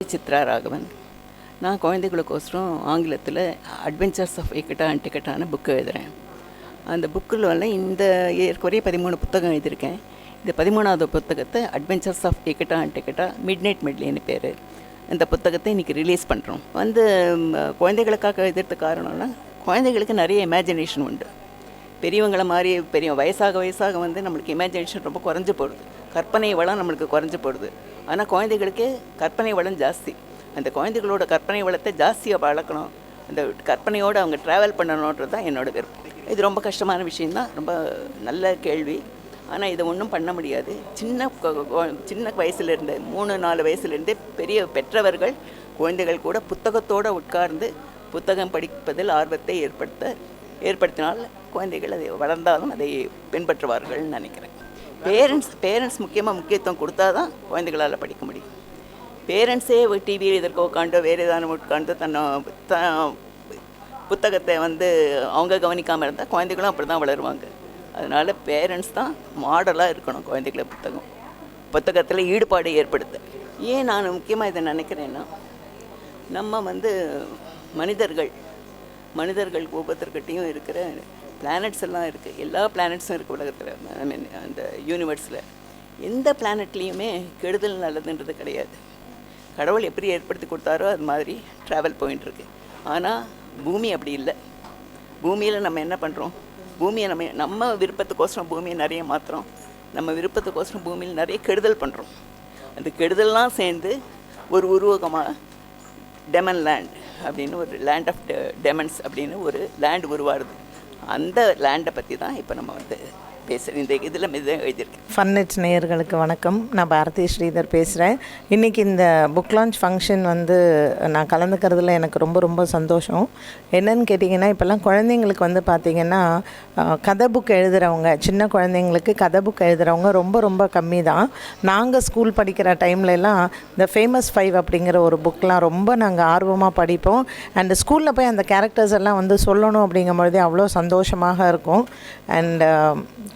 Chitra Raghavan. நான் குழந்தைகளுக்கோசரம் ஆங்கிலத்தில் adventures of இக்கட்டா and டிக்கட்டான book எழுதுகிறேன். அந்த புக்கில் இந்த ஏற்குறைய 13 புத்தகம் எழுதியிருக்கேன். இந்த 13வது புத்தகத்தை அட்வென்ச்சர்ஸ் ஆஃப் இக்கட்டா அண்ட் டிக்கட்டா மிட்நைட் மெட்லின்னு பேர். இந்த புத்தகத்தை இன்றைக்கி ரிலீஸ் பண்ணுறோம். குழந்தைகளுக்காக எழுதுறதுக்கு காரணம்னா குழந்தைகளுக்கு நிறைய இமேஜினேஷன் உண்டு. பெரியவங்களை மாதிரி வயசாக நம்மளுக்கு இமேஜினேஷன் ரொம்ப குறைஞ்சி போடுது. கற்பனை வளம் நம்மளுக்கு குறைஞ்சி போடுது. ஆனால் குழந்தைகளுக்கு கற்பனை வளம் ஜாஸ்தி. அந்த குழந்தைகளோட கற்பனை வளத்தை ஜாஸ்தியாக வளர்க்கணும், அந்த கற்பனையோடு அவங்க ட்ராவல் பண்ணணுன்றது தான் என்னோடய விருப்பம். இது ரொம்ப கஷ்டமான விஷயந்தான், ரொம்ப நல்ல கேள்வி. ஆனால் இதை ஒன்றும் பண்ண முடியாது. சின்ன வயசுலேருந்து 3-4 வயசுலேருந்தே பெற்றவர்கள் குழந்தைகள் கூட புத்தகத்தோடு உட்கார்ந்து புத்தகம் படிப்பதில் ஆர்வத்தை ஏற்படுத்தினால் குழந்தைகள் அதை வளர்ந்தாலும் அதை பின்பற்றுவார்கள்னு நினைக்கிறேன். பேரண்ட்ஸ் முக்கியத்துவம் கொடுத்தா தான் குழந்தைகளால் படிக்க முடியும். பேரண்ட்ஸே டிவியில் இதற்கு உட்காண்டோ வேறு ஏதாவது உட்காந்து புத்தகத்தை அவங்க கவனிக்காமல் இருந்தால் குழந்தைகளும் அப்படி தான் வளருவாங்க. அதனால் பேரண்ட்ஸ் தான் மாடலாக இருக்கணும். குழந்தைகளை புத்தகத்தில் ஈடுபாடு ஏற்படுத்த. ஏன் நான் முக்கியமாக இதை நினைக்கிறேன்னா, நம்ம மனிதர்கள் ஒவ்வொருத்தர்கிட்டையும் இருக்கிற பிளானட்ஸ் எல்லாம் இருக்குது. எல்லா பிளானட்ஸும் இருக்குது உலகத்தில். அந்த யூனிவர்ஸில் எந்த பிளானட்லேயுமே கெடுதல் நல்லதுன்றது கிடையாது. கடவுள் எப்படி ஏற்படுத்தி கொடுத்தாரோ அது மாதிரி ட்ராவல் போயின்ட்டுருக்கு. ஆனால் பூமி அப்படி இல்லை. பூமியில் நம்ம என்ன பண்ணுறோம்? பூமியை நம்ம விருப்பத்துக்கோசரம் பூமியை நிறைய மாற்றுறோம். நம்ம விருப்பத்துக்கோசரம் பூமியில் நிறைய கெடுதல் பண்ணுறோம். அந்த கெடுதல்லாம் சேர்ந்து ஒரு உருவகமாக டெமன் லேண்ட் அப்படின்னு ஒரு லேண்ட் ஆஃப் டெமன்ஸ் அப்படின்னு ஒரு லேண்ட் உருவாடுது. அந்த லேண்டை பற்றி தான் இப்போ நம்ம பேசுகிறேன். இந்த இதில் எழுதியிருக்கேன். ஃபன்னெட் நேயர்களுக்கு வணக்கம். நான் பாரதி ஸ்ரீதர் பேசுகிறேன். இன்றைக்கி இந்த புக் லான்ச் ஃபங்க்ஷன் நான் கலந்துக்கிறதுல எனக்கு ரொம்ப ரொம்ப சந்தோஷம். என்னன்னு கேட்டிங்கன்னா, இப்போல்லாம் குழந்தைங்களுக்கு பார்த்திங்கன்னா கதை புக் எழுதுகிறவங்க, சின்ன குழந்தைங்களுக்கு கதை புக் எழுதுகிறவங்க ரொம்ப ரொம்ப கம்மி தான். நாங்கள் ஸ்கூல் படிக்கிற டைம்லலாம் இந்த ஃபேமஸ் 5 அப்படிங்கிற ஒரு புக்கெலாம் ரொம்ப நாங்கள் ஆர்வமாக படிப்போம். அண்ட் ஸ்கூலில் போய் அந்த கேரக்டர்ஸ் எல்லாம் சொல்லணும் அப்படிங்கும்பொழுதே அவ்வளோ சந்தோஷமாக இருக்கும். அண்ட்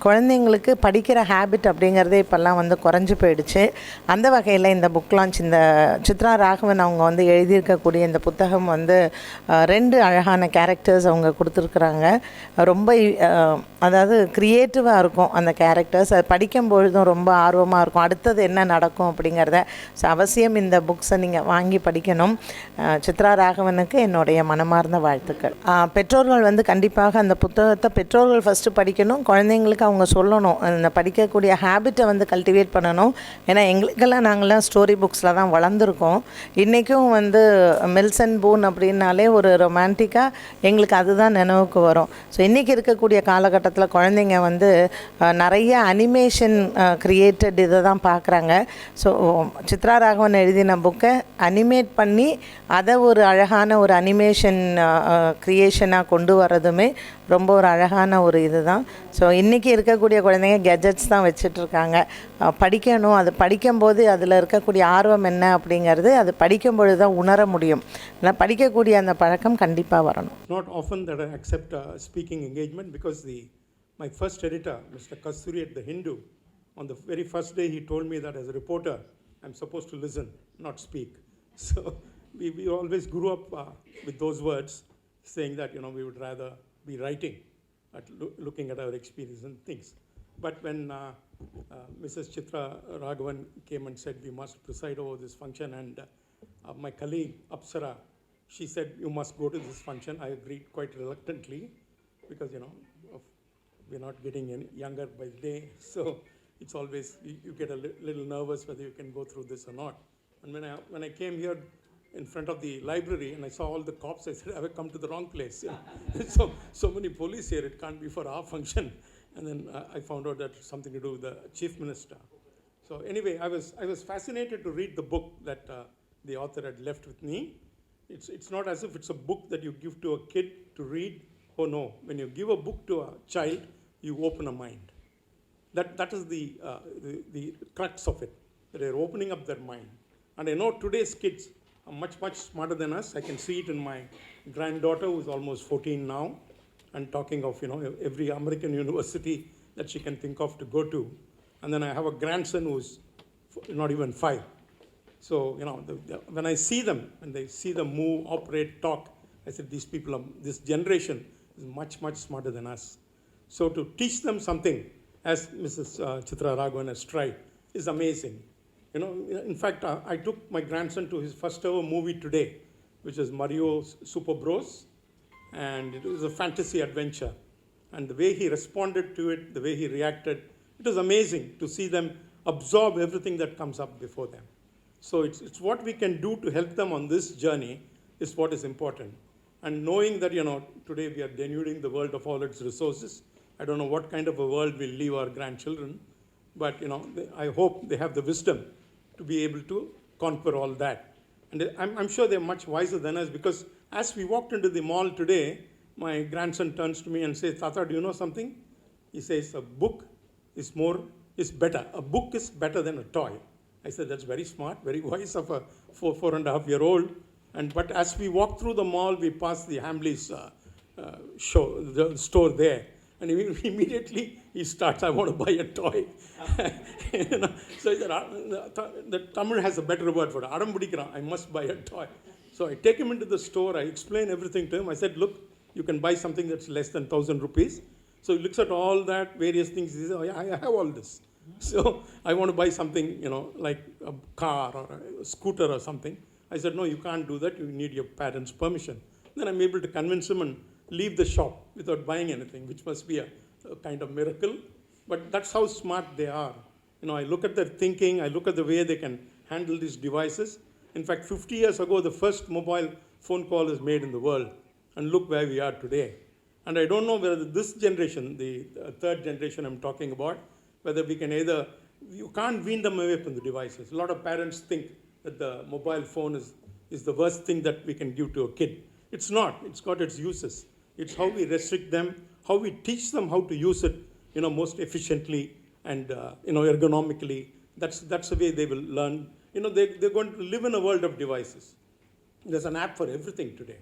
குழந்தைங்களுக்கு படிக்கிற ஹேபிட் அப்படிங்கிறதே இப்போல்லாம் குறைஞ்சி போயிடுச்சு. அந்த வகையில் இந்த புக் லான்ச் இந்த சித்ரா ராகவன் அவங்க எழுதியிருக்கக்கூடிய இந்த புத்தகம் 2 அழகான கேரக்டர்ஸ் அவங்க கொடுத்துருக்குறாங்க. ரொம்ப அதாவது க்ரியேட்டிவாக இருக்கும் அந்த கேரக்டர்ஸ். அது படிக்கும்பொழுதும் ரொம்ப ஆர்வமாக இருக்கும், அடுத்தது என்ன நடக்கும் அப்படிங்கிறத. ஸோ அவசியம் இந்த புக்ஸை நீங்கள் வாங்கி படிக்கணும். சித்ரா ராகவனுக்கு என்னுடைய மனமார்ந்த வாழ்த்துக்கள். பெற்றோர்கள் கண்டிப்பாக அந்த புத்தகத்தை பெற்றோர்கள் ஃபஸ்ட்டு படிக்கணும். குழந்தைங்களுக்கு அவங்க சொல்லணும், அந்த படிக்கக்கூடிய ஹேபிட்டை கல்டிவேட் பண்ணணும். ஏன்னா நாங்கள்லாம் ஸ்டோரி புக்ஸில் தான் வளர்ந்துருக்கோம். இன்றைக்கும் மில்சன் பூன் அப்படின்னாலே ஒரு ரொமான்டிக்காக எங்களுக்கு அதுதான் நினைவுக்கு வரும். ஸோ இன்றைக்கி இருக்கக்கூடிய காலகட்டத்தில் குழந்தைங்க நிறைய அனிமேஷன் க்ரியேட்டட் இதை தான் பார்க்குறாங்க. ஸோ சித்ரா ராகவன் எழுதின புக்கை அனிமேட் பண்ணி அதை ஒரு அழகான ஒரு அனிமேஷன் க்ரியேஷனாக கொண்டு வர்றதுமே ரொம்ப ஒரு அழகான ஒரு இது தான். ஸோ இன்றைக்கி இருக்கக்கூடிய குழந்தைங்க கெஜெட்ஸ் தான் வச்சிட்ருக்காங்க. படிக்கணும், அது படிக்கும்போது அதில் இருக்கக்கூடிய ஆர்வம் என்ன அப்படிங்கிறது அது படிக்கும்பொழுது தான் உணர முடியும். ஆனால் படிக்கக்கூடிய அந்த பழக்கம் கண்டிப்பாக வரணும். Not often that I accept speaking engagement because my first editor, Mr. Kasturi at the Hindu, on the very first day he told me that as a reporter I'm supposed to listen, not speak. So we always grew up with those words, saying that we would rather be writing, looking at our experience and things. But when Mrs. Chitra Raghavan came and said we must preside over this function, and my colleague Apsara, she said you must go to this function, I agreed quite reluctantly because we're not getting any younger by the day, so it's always you get a little nervous whether you can go through this or not. And when I came here in front of the library and I saw all the cops, I said I have come to the wrong place. So many police here, it can't be for our function. And then I found out that it's something to do with the chief minister. So anyway, I was fascinated to read the book that the author had left with me. It's not as if it's a book that you give to a kid to read. Oh no, when you give a book to a child, you open a mind. That is the crux of it, that they're opening up their mind. And I know today's kids are much smarter than us. I can see it in my granddaughter, who is almost 14 now, and talking of every American university that she can think of to go to. And then I have a grandson who's not even 5. So, when I see them, when they see them move, operate, talk, I said, this generation is much, much smarter than us. So to teach them something, as Mrs. Chitra Raghavan has tried, is amazing. In fact, I took my grandson to his first ever movie today, which is Mario Super Bros. And it was a fantasy adventure. And the way he responded to it, the way he reacted, it was amazing to see them absorb everything that comes up before them. So it's what we can do to help them on this journey is what is important. And knowing that, today we are denuding the world of all its resources. I don't know what kind of a world we'll leave our grandchildren, but, I hope they have the wisdom to be able to conquer all that. And I'm sure they're much wiser than us, because as we walked into the mall today, my grandson turns to me and says, Tata, do you know something? He says, a book is better. A book is better than a toy. I said, that's very smart, very wise of a 4.5-year-old. But as we walked through the mall, we passed the Hamley's the store there. And immediately he starts, I want to buy a toy. So he said, the Tamil has a better word for it. I must buy a toy. So I take him into the store, I explain everything to him. I said, look, you can buy something that's less than 1,000 rupees. So he looks at all that, various things. He says, oh, yeah, I have all this. So I want to buy something, like a car or a scooter or something. I said, no, you can't do that. You need your parents' permission. Then I'm able to convince him and leave the shop without buying anything, which must be a kind of miracle. But that's how smart they are. I look at their thinking. I look at the way they can handle these devices. In fact, 50 years ago, the first mobile phone call is made in the world. And look where we are today. And I don't know whether this generation, the third generation I'm talking about, whether we can you can't wean them away from the devices. A lot of parents think that the mobile phone is the worst thing that we can give to a kid. It's not. It's got its uses. It's how we restrict them, how we teach them how to use it, most efficiently and, ergonomically. That's the way they will learn. They're going to live in a world of devices. There's an app for everything today.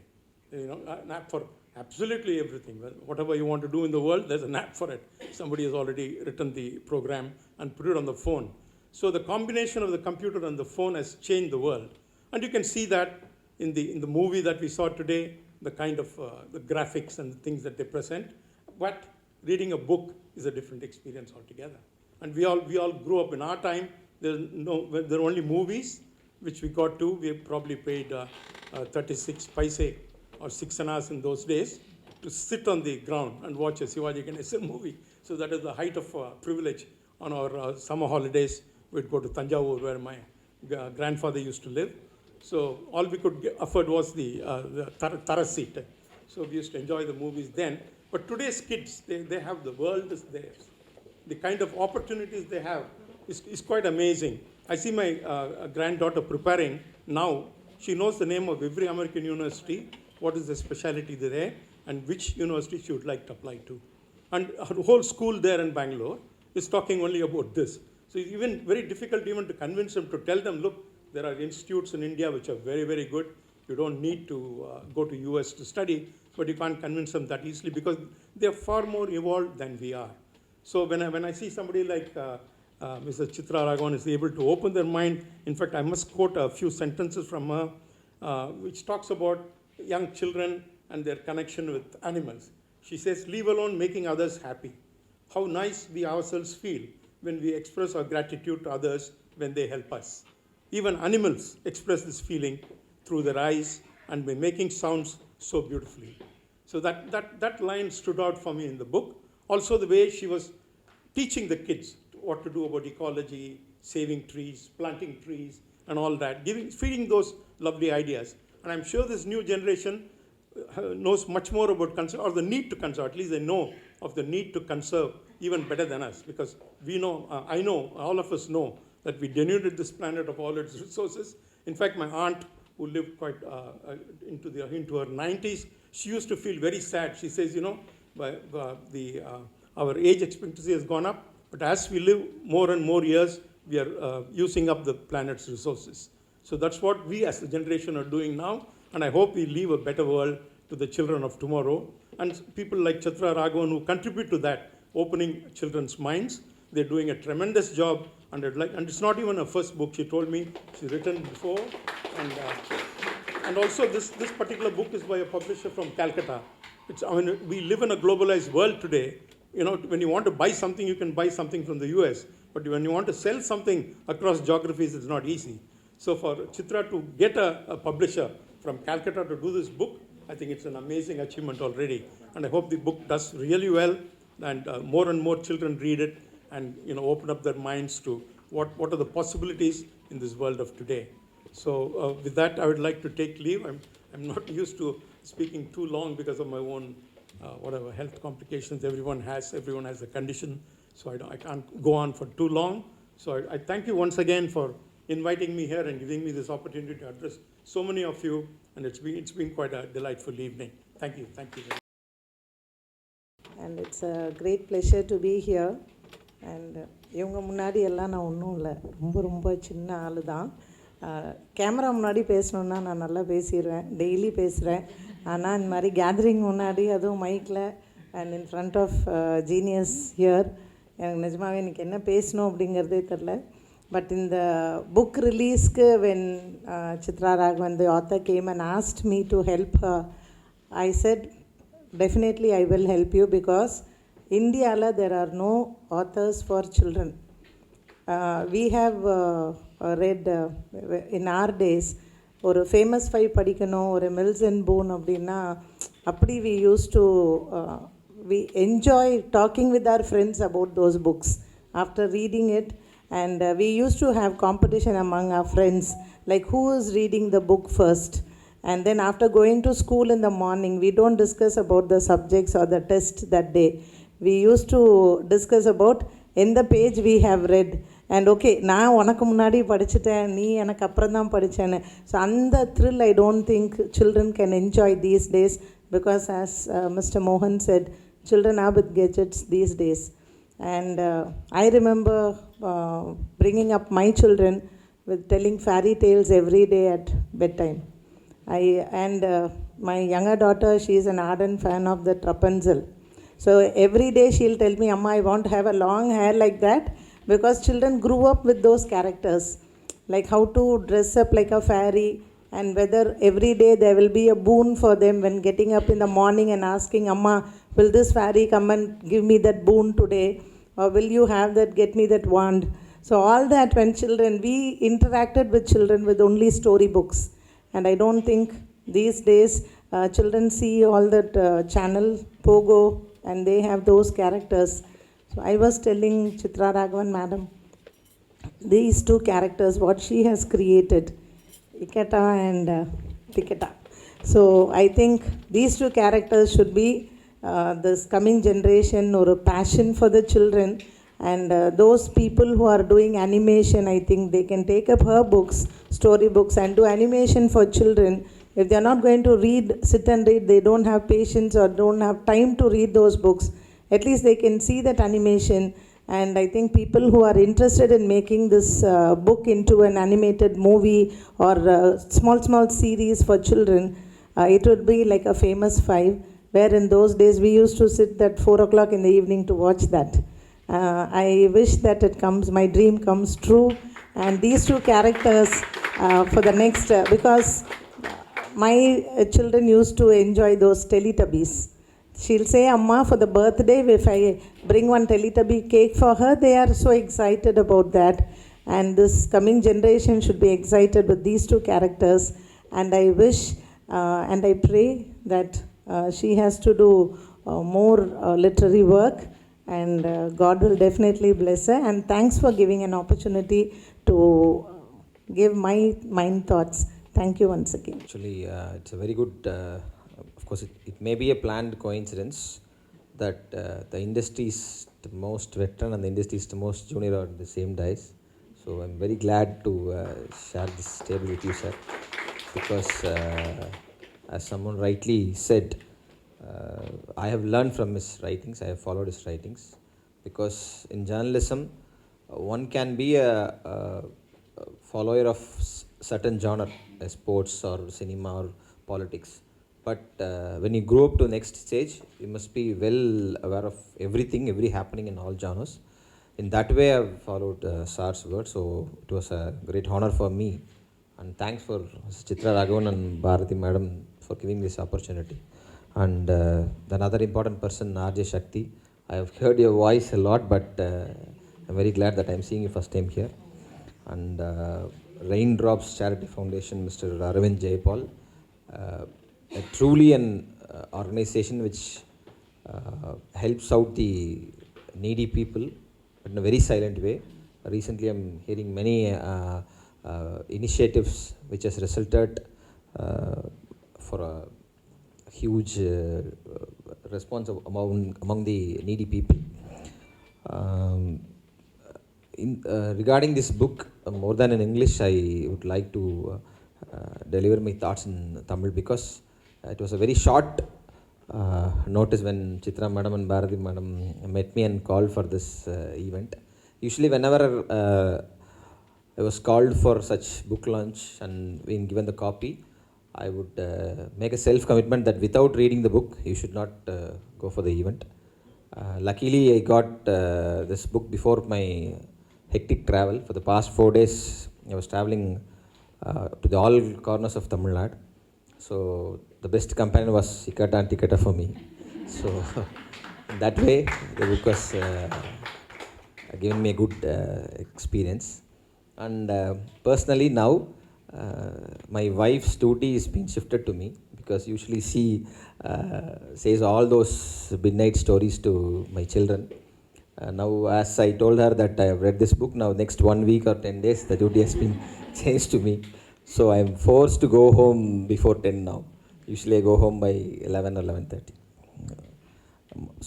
An app for absolutely everything. Whatever you want to do in the world, there's an app for it. Somebody has already written the program and put it on the phone. So the combination of the computer and the phone has changed the world. And you can see that in the movie that we saw today, the kind of the graphics and the things that they present. But reading a book is a different experience altogether. And we all grew up in our time. There are only movies, which we got to. We probably paid 36 paise or 6 annas in those days to sit on the ground and watch a Sivaji Ganesan movie. So that is the height of privilege. On our summer holidays, we'd go to Tanjavur, where my grandfather used to live. So all we could afford was the terrace seat. So we used to enjoy the movies then. But today's kids, they have the world is theirs. The kind of opportunities they have is quite amazing. I see my granddaughter preparing now. She knows the name of every American university, what is the specialty there, and which university she would like to apply to. And her whole school there in Bangalore is talking only about this. So it's even very difficult even to convince them, to tell them, look, there are institutes in India which are very, very good. You don't need to go to US to study, but you can't convince them that easily because they're far more evolved than we are. So when I see somebody like Mrs. Chitra Raghavan is able to open their mind, in fact, I must quote a few sentences from her, which talks about young children and their connection with animals. She says, leave alone making others happy. How nice we ourselves feel when we express our gratitude to others when they help us. Even animals express this feeling through their eyes and by making sounds so beautifully. So that line stood out for me in the book. Also the way she was teaching the kids what to do about ecology, saving trees, planting trees, and all that, feeding those lovely ideas. And I'm sure this new generation knows much more about conserve, or the need to conserve. At least they know of the need to conserve even better than us, because we know, I know, all of us know that we denuded this planet of all its resources. In fact, my aunt, who lived quite into her 90s, she used to feel very sad. She says, our age expectancy has gone up, but as we live more and more years, we are using up the planet's resources. So that's what we as a generation are doing now, and I hope we leave a better world to the children of tomorrow. And people like Chitra Raghavan who contribute to that, opening children's minds, they're doing a tremendous job and it's not even her first book. She told me she's written before, and also this particular book is by a publisher from Calcutta. We live in a globalized world today. When you want to buy something, you can buy something from the US, but when you want to sell something across geographies, it's not easy. So for Chitra to get a publisher from Calcutta to do this book, I think it's an amazing achievement already. And I hope the book does really well, and more and more children read it, and open up their minds to what are the possibilities in this world of today. So with that, I would like to take leave. I'm not used to speaking too long because of my own whatever health complications everyone has a condition, so I can't go on for too long. So I thank you once again for inviting me here and giving me this opportunity to address so many of you, and it's been quite a delightful evening. Thank you very much. And it's a great pleasure to be here. And இவங்க முன்னாடி எல்லாம் நான் ஒன்றும் இல்லை, ரொம்ப சின்ன ஆள் தான். கேமரா முன்னாடி பேசணுன்னா நான் நல்லா பேசிடுவேன், டெய்லி பேசுகிறேன். ஆனால் இந்த மாதிரி கேதரிங் முன்னாடி, அதுவும் மைக்கில் and in front of genius here, எனக்கு நிஜமாகவே எனக்கு என்ன பேசணும் அப்படிங்கிறதே தெரில. பட் இந்த புக் ரிலீஸ்க்கு when Chitra Raghavan, the author, came and asked me to help her, I said, definitely I will help you, because India there are no authors for children. We have read in our days ஒரு famous 5 படிக்கணும், ஒரு mills and phone அப்படின்னா அப்படி we used to we enjoy talking with our friends about those books after reading it. And we used to have competition among our friends, like who is reading the book first. And then after going to school in the morning, we don't discuss about the subjects or the test that day. We used to discuss about in the page we have read. And okay, நான் உனக்கு முன்னாடி படிச்சுட்டேன், நீ எனக்கு அப்புறம் தான் படித்தேன்னு. So அந்த thrill I don't think children can enjoy these days, because as Mr. Mohan said, children are with gadgets these days. And I remember bringing up my children with telling fairy tales every day at bedtime. My younger daughter, she is an ardent fan of the Rapunzel. So every day she'll tell me, Amma, I want to have a long hair like that, because children grew up with those characters, like how to dress up like a fairy, and whether every day there will be a boon for them when getting up in the morning and asking, Amma, will this fairy come and give me that boon today? Or will you have that, get me that wand? So all that, when children, we interacted with children with only storybooks. And I don't think these days children see all that channel, Pogo, and they have those characters. So I was telling Chitra Raghavan madam, these two characters, what she has created, Ikata and Tikata. So I think these two characters should be this coming generation, or a passion for the children. And those people who are doing animation, I think they can take up her books, storybooks, and do animation for children. If they are not going to sit and read, they don't have patience or don't have time to read those books, at least they can see that animation. And I think people who are interested in making this book into an animated movie or small series for children, it would be like a famous 5, where in those days we used to sit at 4 o'clock in the evening to watch that. I wish that my dream comes true. And these two characters for the next, because my children used to enjoy those Teletubbies. She'll say, Amma, for the birthday, if I bring one Teletubby cake for her, they are so excited about that. And this coming generation should be excited with these two characters. And I wish and I pray that she has to do more literary work, and God will definitely bless her. And thanks for giving an opportunity to give my mind thoughts. Thank you once again. Actually, it's a very good, of course, it may be a planned coincidence that the industry is the most veteran and the industry is the most junior on the same dice. So I'm very glad to share this table with you, sir, because as someone rightly said, I have learned from his writings, I have followed his writings, because in journalism, one can be a follower of certain genre, sports or cinema or politics. But when you grow up to the next stage, you must be well aware of everything, every happening in all genres. in that way I've followed Sar's word, so it was a great honor for me, and thanks for Chitra Raghavan and Bharati madam for giving this opportunity. And another important person, RJ Shakti, I have heard your voice a lot, but I'm very glad that I'm seeing you first time here. And Raindrops Charity Foundation, Mr. Aravind Jayapal, truly an organization which helps out the needy people, but in a very silent way. Recently I'm hearing many initiatives which has resulted for a huge response among the needy people. Regarding this book, more than in English, I would like to deliver my thoughts in Tamil, because it was a very short notice when Chitra madam and Bharati madam met me and called for this event. Usually whenever I was called for such book launch and being given the copy, I would make a self-commitment that without reading the book, you should not go for the event. Luckily, I got this book before my hectic travel. For the past 4 days, I was traveling to the all corners of Tamil Nadu. So the best companion was Ikata Tikata for me. So in that way, the book was given me a good experience. And personally now, my wife's duty is being shifted to me, because usually she says all those midnight stories to my children. Now, as I told her that I have read this book, now next 1 week or 10 days, the duty has been changed to me. So I am forced to go home before 10 now. Usually I go home by 11 or 11:30.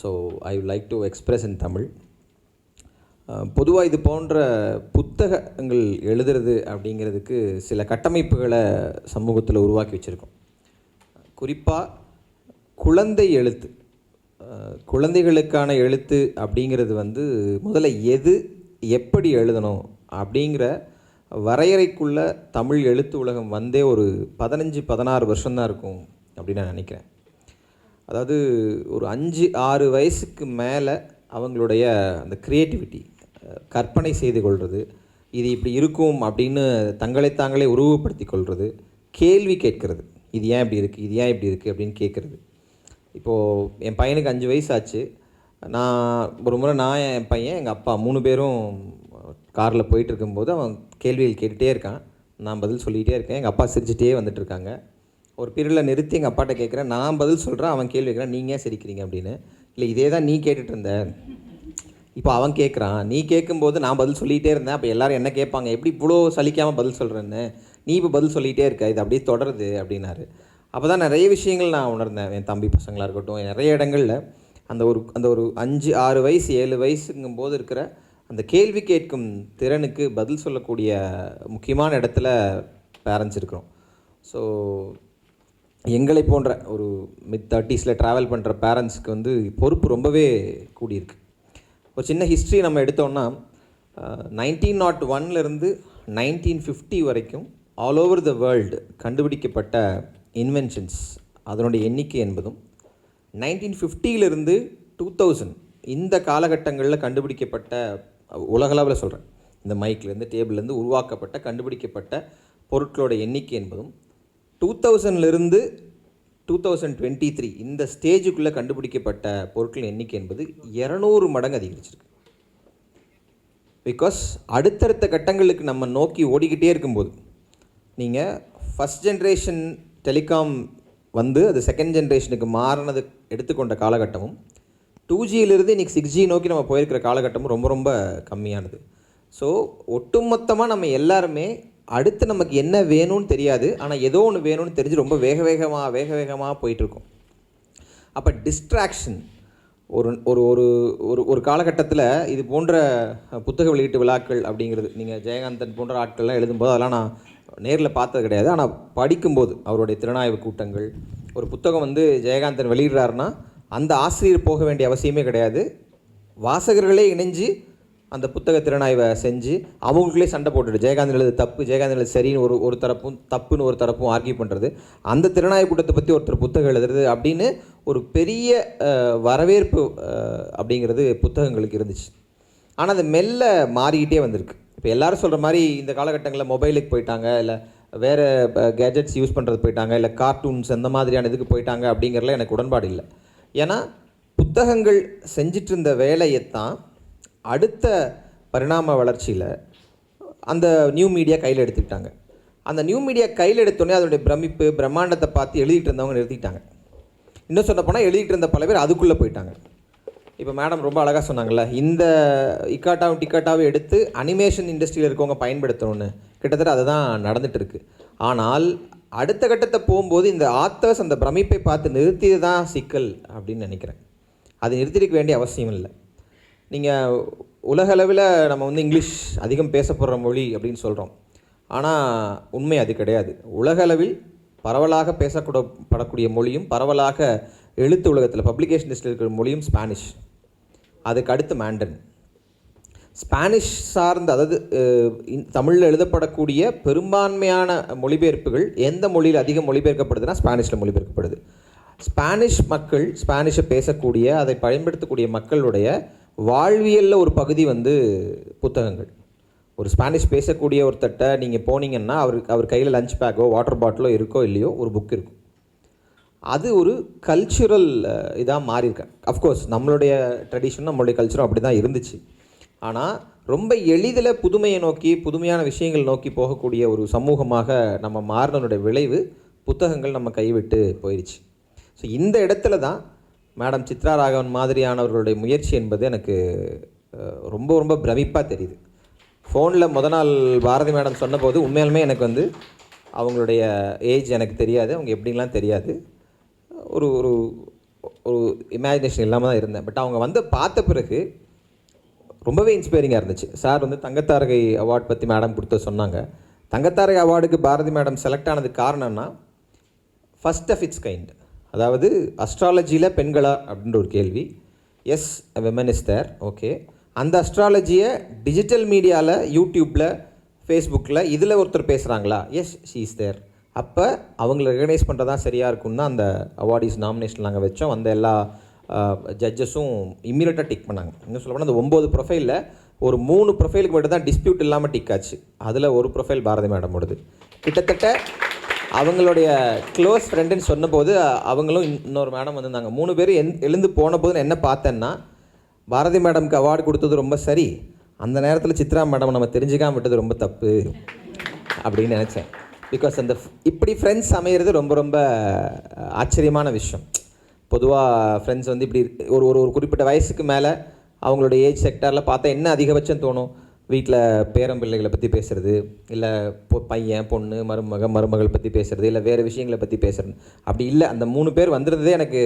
So I would like to express in Tamil. பொதுவாக இது போன்ற புத்தகங்கள் எழுதுறது அப்படிங்கிறதுக்கு சில கட்டமைப்புகளை சமூகத்தில் உருவாக்கி வச்சுருக்கோம். குறிப்பாக குழந்தை எழுத்து, குழந்தைகளுக்கான எழுத்து அப்படிங்கிறது வந்து முதல்ல எது எப்படி எழுதணும் அப்படிங்கிற வரையறைக்குள்ள தமிழ் எழுத்து உலகம் வந்தே ஒரு 15-16 வருஷம்தான் இருக்கும் அப்படின்னு நான் நினைக்கிறேன். அதாவது ஒரு 5-6 வயசுக்கு மேலே அவங்களுடைய அந்த க்ரியேட்டிவிட்டி, கற்பனை செய்து கொள்வது, இது இப்படி இருக்கும் அப்படின்னு தங்களை தாங்களே உருவப்படுத்தி கொள்வது, கேள்வி கேட்கறது, இது ஏன் இப்படி இருக்குது, இது ஏன் இப்படி இருக்குது அப்படின்னு கேட்குறது. இப்போது என் பையனுக்கு 5 வயசு ஆச்சு. ஒரு முறை என் பையன், எங்கள் அப்பா 3 பேரும் காரில் போயிட்டு இருக்கும்போது அவன் கேள்விகள் கேட்டுகிட்டே இருக்கான். நான் பதில் சொல்லிகிட்டே இருக்கேன். எங்கள் அப்பா சிரிச்சிட்டே வந்துட்டுருக்காங்க. ஒரு பீரியடில் நிறுத்தி எங்கள் அப்பாட்ட கேட்குறேன், நான் பதில் சொல்கிறேன், அவன் கேள்வி கேட்குறான், நீங்கள் ஏன் சிரிக்கிறீங்க அப்படின்னு. இல்லை, இதே தான் நீ கேட்டுட்டு இருந்த, இப்போ அவன் கேட்குறான், நீ கேட்கும்போது நான் பதில் சொல்லிகிட்டே இருந்தேன், அப்போ எல்லோரும் என்ன கேட்பாங்க, எப்படி இவ்வளோ சலிக்காமல் பதில் சொல்கிறேன்னு, நீ இப்போ பதில் சொல்லிகிட்டே இருக்க, இது அப்படியே தொடருது அப்படின்னாரு. அப்போ தான் நிறைய விஷயங்கள் நான் உணர்ந்தேன். என் தம்பி பசங்களாக இருக்கட்டும், நிறைய இடங்களில் அந்த ஒரு 5-6 வயசு 7 வயசுங்கும் போது இருக்கிற அந்த கேள்வி கேட்கும் திறனுக்கு பதில் சொல்லக்கூடிய முக்கியமான இடத்துல பேரண்ட்ஸ் இருக்கிறோம். ஸோ எங்களை போன்ற ஒரு mid-30s ட்ராவல் பண்ணுற பேரண்ட்ஸ்க்கு வந்து பொறுப்பு ரொம்பவே கூடியிருக்கு. ஒரு சின்ன ஹிஸ்ட்ரி நம்ம எடுத்தோம்னா 1901 1950 வரைக்கும் ஆல் ஓவர் த வேர்ல்டு கண்டுபிடிக்கப்பட்ட இன்வென்ஷன்ஸ் அதனுடைய எண்ணிக்கை என்பதும் 1950 2000 இந்த காலகட்டங்களில் கண்டுபிடிக்கப்பட்ட, உலகளவில் சொல்கிறேன், இந்த மைக்லேருந்து டேபிள்லேருந்து உருவாக்கப்பட்ட கண்டுபிடிக்கப்பட்ட பொருட்களோட எண்ணிக்கை என்பதும் 2000 2023 இந்த ஸ்டேஜுக்குள்ளே கண்டுபிடிக்கப்பட்ட பொருட்களின் எண்ணிக்கை என்பது 200 மடங்கு அதிகரிச்சிருக்கு. பிகாஸ் அடுத்தடுத்த கட்டங்களுக்கு நம்ம நோக்கி ஓடிக்கிட்டே இருக்கும்போது, நீங்கள் ஃபஸ்ட் ஜென்ரேஷன் டெலிகாம் வந்து அது செகண்ட் ஜென்ரேஷனுக்கு மாறினது எடுத்துக்கொண்ட காலகட்டமும் 2Gயிலிருந்து இன்றைக்கி 6G நோக்கி நம்ம போயிருக்கிற காலகட்டமும் ரொம்ப ரொம்ப கம்மியானது. ஸோ ஒட்டுமொத்தமாக நம்ம எல்லாருமே அடுத்து நமக்கு என்ன வேணும்னு தெரியாது, ஆனால் ஏதோ ஒன்று வேணும்னு தெரிஞ்சு ரொம்ப வேக வேகமாக போயிட்டுருக்கோம். அப்போ டிஸ்ட்ராக்ஷன் ஒரு காலகட்டத்தில் இது போன்ற புத்தக வெளியீட்டு விழாக்கள் அப்படிங்கிறது, நீங்கள் ஜெயகாந்தன் போன்ற ஆட்கள்லாம் எழுதும்போது அதெல்லாம் நான் நேரில் பார்த்தது கிடையாது. ஆனால் படிக்கும்போது அவருடைய திறனாய்வு கூட்டங்கள், ஒரு புத்தகம் வந்து ஜெயகாந்தன் வெளியிடுறாருன்னா அந்த ஆசிரியர் போக வேண்டிய அவசியமே கிடையாது, வாசகர்களே இணைஞ்சு அந்த புத்தக திறனாய்வை செஞ்சு அவங்களுக்குள்ளே சண்டை போட்டுட்டு ஜெயகாந்தன் எழுது தப்பு, ஜெயகாந்தன் எழுது சரின்னு ஒரு தரப்பும் தப்புன்னு ஒரு தரப்பும் ஆர்கியூ பண்ணுறது, அந்த திறனாய்வு கூட்டத்தை பற்றி ஒருத்தர் புத்தகம் எழுதுறது அப்படின்னு ஒரு பெரிய வரவேற்பு அப்படிங்கிறது புத்தகங்களுக்கு இருந்துச்சு. ஆனால் அது மெல்ல மாறிக்கிட்டே வந்திருக்கு. இப்போ எல்லோரும் சொல்கிற மாதிரி இந்த காலகட்டங்களில் மொபைலுக்கு போயிட்டாங்க, இல்லை வேறு கேஜெட்ஸ் யூஸ் பண்ணுறது போயிட்டாங்க, இல்லை கார்ட்டூன்ஸ் அந்த மாதிரியான இதுக்கு போயிட்டாங்க அப்படிங்கிறதுல எனக்கு உடன்பாடு இல்லை. ஏன்னா புத்தகங்கள் செஞ்சிட்டு இருந்த வேலையைத்தான் அடுத்த பரிணாம வளர்ச்சியில் அந்த நியூ மீடியா கையில் எடுத்துக்கிட்டாங்க. அந்த நியூ மீடியா கையில் எடுத்தோடனே அதனுடைய பிரமிப்பு பிரம்மாண்டத்தை பார்த்து எழுதிட்டு இருந்தவங்க நிறுத்திட்டாங்க. இன்னும் சொல்ல போனால் எழுதிட்டு இருந்த பல பேர் அதுக்குள்ளே போயிட்டாங்க. இப்போ மேடம் ரொம்ப அழகாக சொன்னாங்கள்ல, இந்த இக்காட்டாவும் டிக்காட்டாவும் எடுத்து அனிமேஷன் இண்டஸ்ட்ரியில் இருக்கவங்க பயன்படுத்தணும்னு, கிட்டத்தட்ட அதுதான் நடந்துகிட்ருக்கு. ஆனால் அடுத்த கட்டத்தை போகும்போது இந்த ஆத்தர்ஸ் அந்த பிரமிப்பை பார்த்து நிறுத்தியது தான் சிக்கல் அப்படின்னு நினைக்கிறேன். அது நிறுத்திருக்க வேண்டிய அவசியம் இல்லை. நீங்கள் உலகளவில் நம்ம இங்கிலீஷ் அதிகம் பேசப்படுற மொழி அப்படின்னு சொல்கிறோம். ஆனால் உண்மை அது கிடையாது. உலகளவில் பரவலாக பேசப்படக்கூடிய மொழியும் பரவலாக எழுத்து உலகத்தில் பப்ளிகேஷன் லிஸ்ட்டில் இருக்கிற மொழியும் ஸ்பானிஷ், அதுக்கு அடுத்து மேண்டரின். ஸ்பானிஷ் சார்ந்த, அதாவது தமிழில் எழுதப்படக்கூடிய பெரும்பான்மையான மொழிபெயர்ப்புகள் எந்த மொழியில் அதிகம் மொழிபெயர்க்கப்படுதுன்னா ஸ்பானிஷில் மொழிபெயர்க்கப்படுது. ஸ்பானிஷ் மக்கள், ஸ்பானிஷை பேசக்கூடிய அதை பயன்படுத்தக்கூடிய மக்களுடைய வாழ்வியலில் ஒரு பகுதி புத்தகங்கள். ஒரு ஸ்பானிஷ் பேசக்கூடிய ஒருத்தட்ட நீங்கள் போனீங்கன்னா அவர் கையில் லஞ்ச் பேக்கோ வாட்டர் பாட்டிலோ இருக்கோ இல்லையோ ஒரு புக் இருக்கும். அது ஒரு கல்ச்சுரல் இதாக மாறியிருக்கேன். அஃப்கோர்ஸ் நம்மளுடைய ட்ரெடிஷன் நம்மளுடைய கல்ச்சரும் அப்படி தான் இருந்துச்சு. ஆனால் ரொம்ப எளிதில் புதுமையை நோக்கி புதுமையான விஷயங்கள் நோக்கி போகக்கூடிய ஒரு சமூகமாக நம்ம மாறினனுடைய விளைவு புத்தகங்கள் நம்ம கைவிட்டு போயிடுச்சு. ஸோ இந்த இடத்துல தான் மேடம் சித்ரா ராகவன் மாதிரியானவர்களுடைய முயற்சி என்பது எனக்கு ரொம்ப ரொம்ப பிரமிப்பாக தெரியுது. ஃபோனில் நாள் பாரதி மேடம் சொன்னபோது உண்மையாலுமே எனக்கு அவங்களுடைய ஏஜ் எனக்கு தெரியாது, அவங்க எப்படின்லாம் தெரியாது, ஒரு ஒரு ஒரு இமேஜினேஷன் இல்லாமல் தான் இருந்தேன். பட் அவங்க பார்த்த பிறகு ரொம்பவே இன்ஸ்பைரிங்காக இருந்துச்சு. சார் தங்கத்தாரகை அவார்ட் பற்றி மேடம் கொடுத்த சொன்னாங்க. தங்கத்தாரகை அவார்டுக்கு பாரதி மேடம் செலக்ட் ஆனதுக்கு காரணம்னா ஃபஸ்ட் ஆஃப் இட்ஸ் கைண்ட். அதாவது அஸ்ட்ராலஜியில் பெண்களா அப்படின்ற ஒரு கேள்வி. Yes, women is there, okay. அந்த அஸ்ட்ராலஜியை டிஜிட்டல் மீடியாவில், யூடியூப்பில், ஃபேஸ்புக்கில் இதில் ஒருத்தர் பேசுகிறாங்களா? Yes, she is there. அப்போ அவங்கள ரெகனைஸ் பண்ணுறதா சரியாக இருக்குன்னு தான் அந்த அவார்டீஸ் நாமினேஷன் நாங்கள் வச்சோம். அந்த எல்லா ஜட்ஜஸும் இம்மீடியட்டாக டிக் பண்ணாங்க. இன்னும் சொல்ல போனால் அந்த 9 ப்ரொஃபைலில் ஒரு 3 ப்ரொஃபைலுக்கு மட்டும் தான் டிஸ்பியூட் இல்லாமல் டிக் ஆச்சு. அதில் ஒரு ப்ரொஃபைல் பாரதி மேடமோடது. கிட்டத்தட்ட அவங்களுடைய க்ளோஸ் ஃப்ரெண்டுன்னு சொன்னபோது அவங்களும் இன்னொரு மேடம் வந்திருந்தாங்க. 3 பேர் எழுந்து போன போது நான் என்ன பார்த்தேன்னா, பாரதி மேடம்க்கு அவார்டு கொடுத்தது ரொம்ப சரி, அந்த நேரத்தில் சித்ரா மேடம் நம்ம தெரிஞ்சுக்காம விட்டது ரொம்ப தப்பு அப்படின்னு நினச்சேன். பிகாஸ் அந்த இப்படி ஃப்ரெண்ட்ஸ் அமையிறது ரொம்ப ரொம்ப ஆச்சரியமான விஷயம். பொதுவாக ஃப்ரெண்ட்ஸ் இப்படி ஒரு ஒரு குறிப்பிட்ட வயசுக்கு மேலே அவங்களோட ஏஜ் செக்டாரில் பார்த்தா என்ன அதிகபட்சம் தோணும்? வீட்டில் பேரம்பிள்ளைகளை பற்றி பேசுகிறது, இல்லை பையன் பொண்ணு மருமகள் பற்றி பேசுகிறது, இல்லை வேறு விஷயங்களை பற்றி பேசுகிறது. அப்படி இல்லை, அந்த 3 பேர் வந்திருந்ததே எனக்கு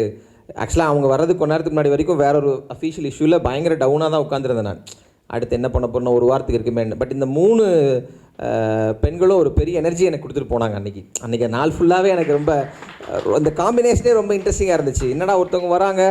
ஆக்சுவலாக அவங்க வர்றதுக்கு கொஞ்ச நேரத்துக்கு முன்னாடி வரைக்கும் வேற ஒரு அஃபீஷியல் இஷ்யூவில் பயங்கர டவுனாக தான் உட்காந்துருந்தேன் நான். அடுத்து என்ன பண்ண போறோம், ஒரு வாரத்துக்கு இருக்குமே. பட் இந்த 3 பெண்களும் ஒரு பெரிய எனர்ஜி எனக்கு கொடுத்துட்டு போனாங்க. அன்றைக்கி நாள் ஃபுல்லாகவே எனக்கு ரொம்ப அந்த காம்பினேஷனே ரொம்ப இன்ட்ரெஸ்டிங்காக இருந்துச்சு. என்னடா ஒருத்தவங்க வராங்க,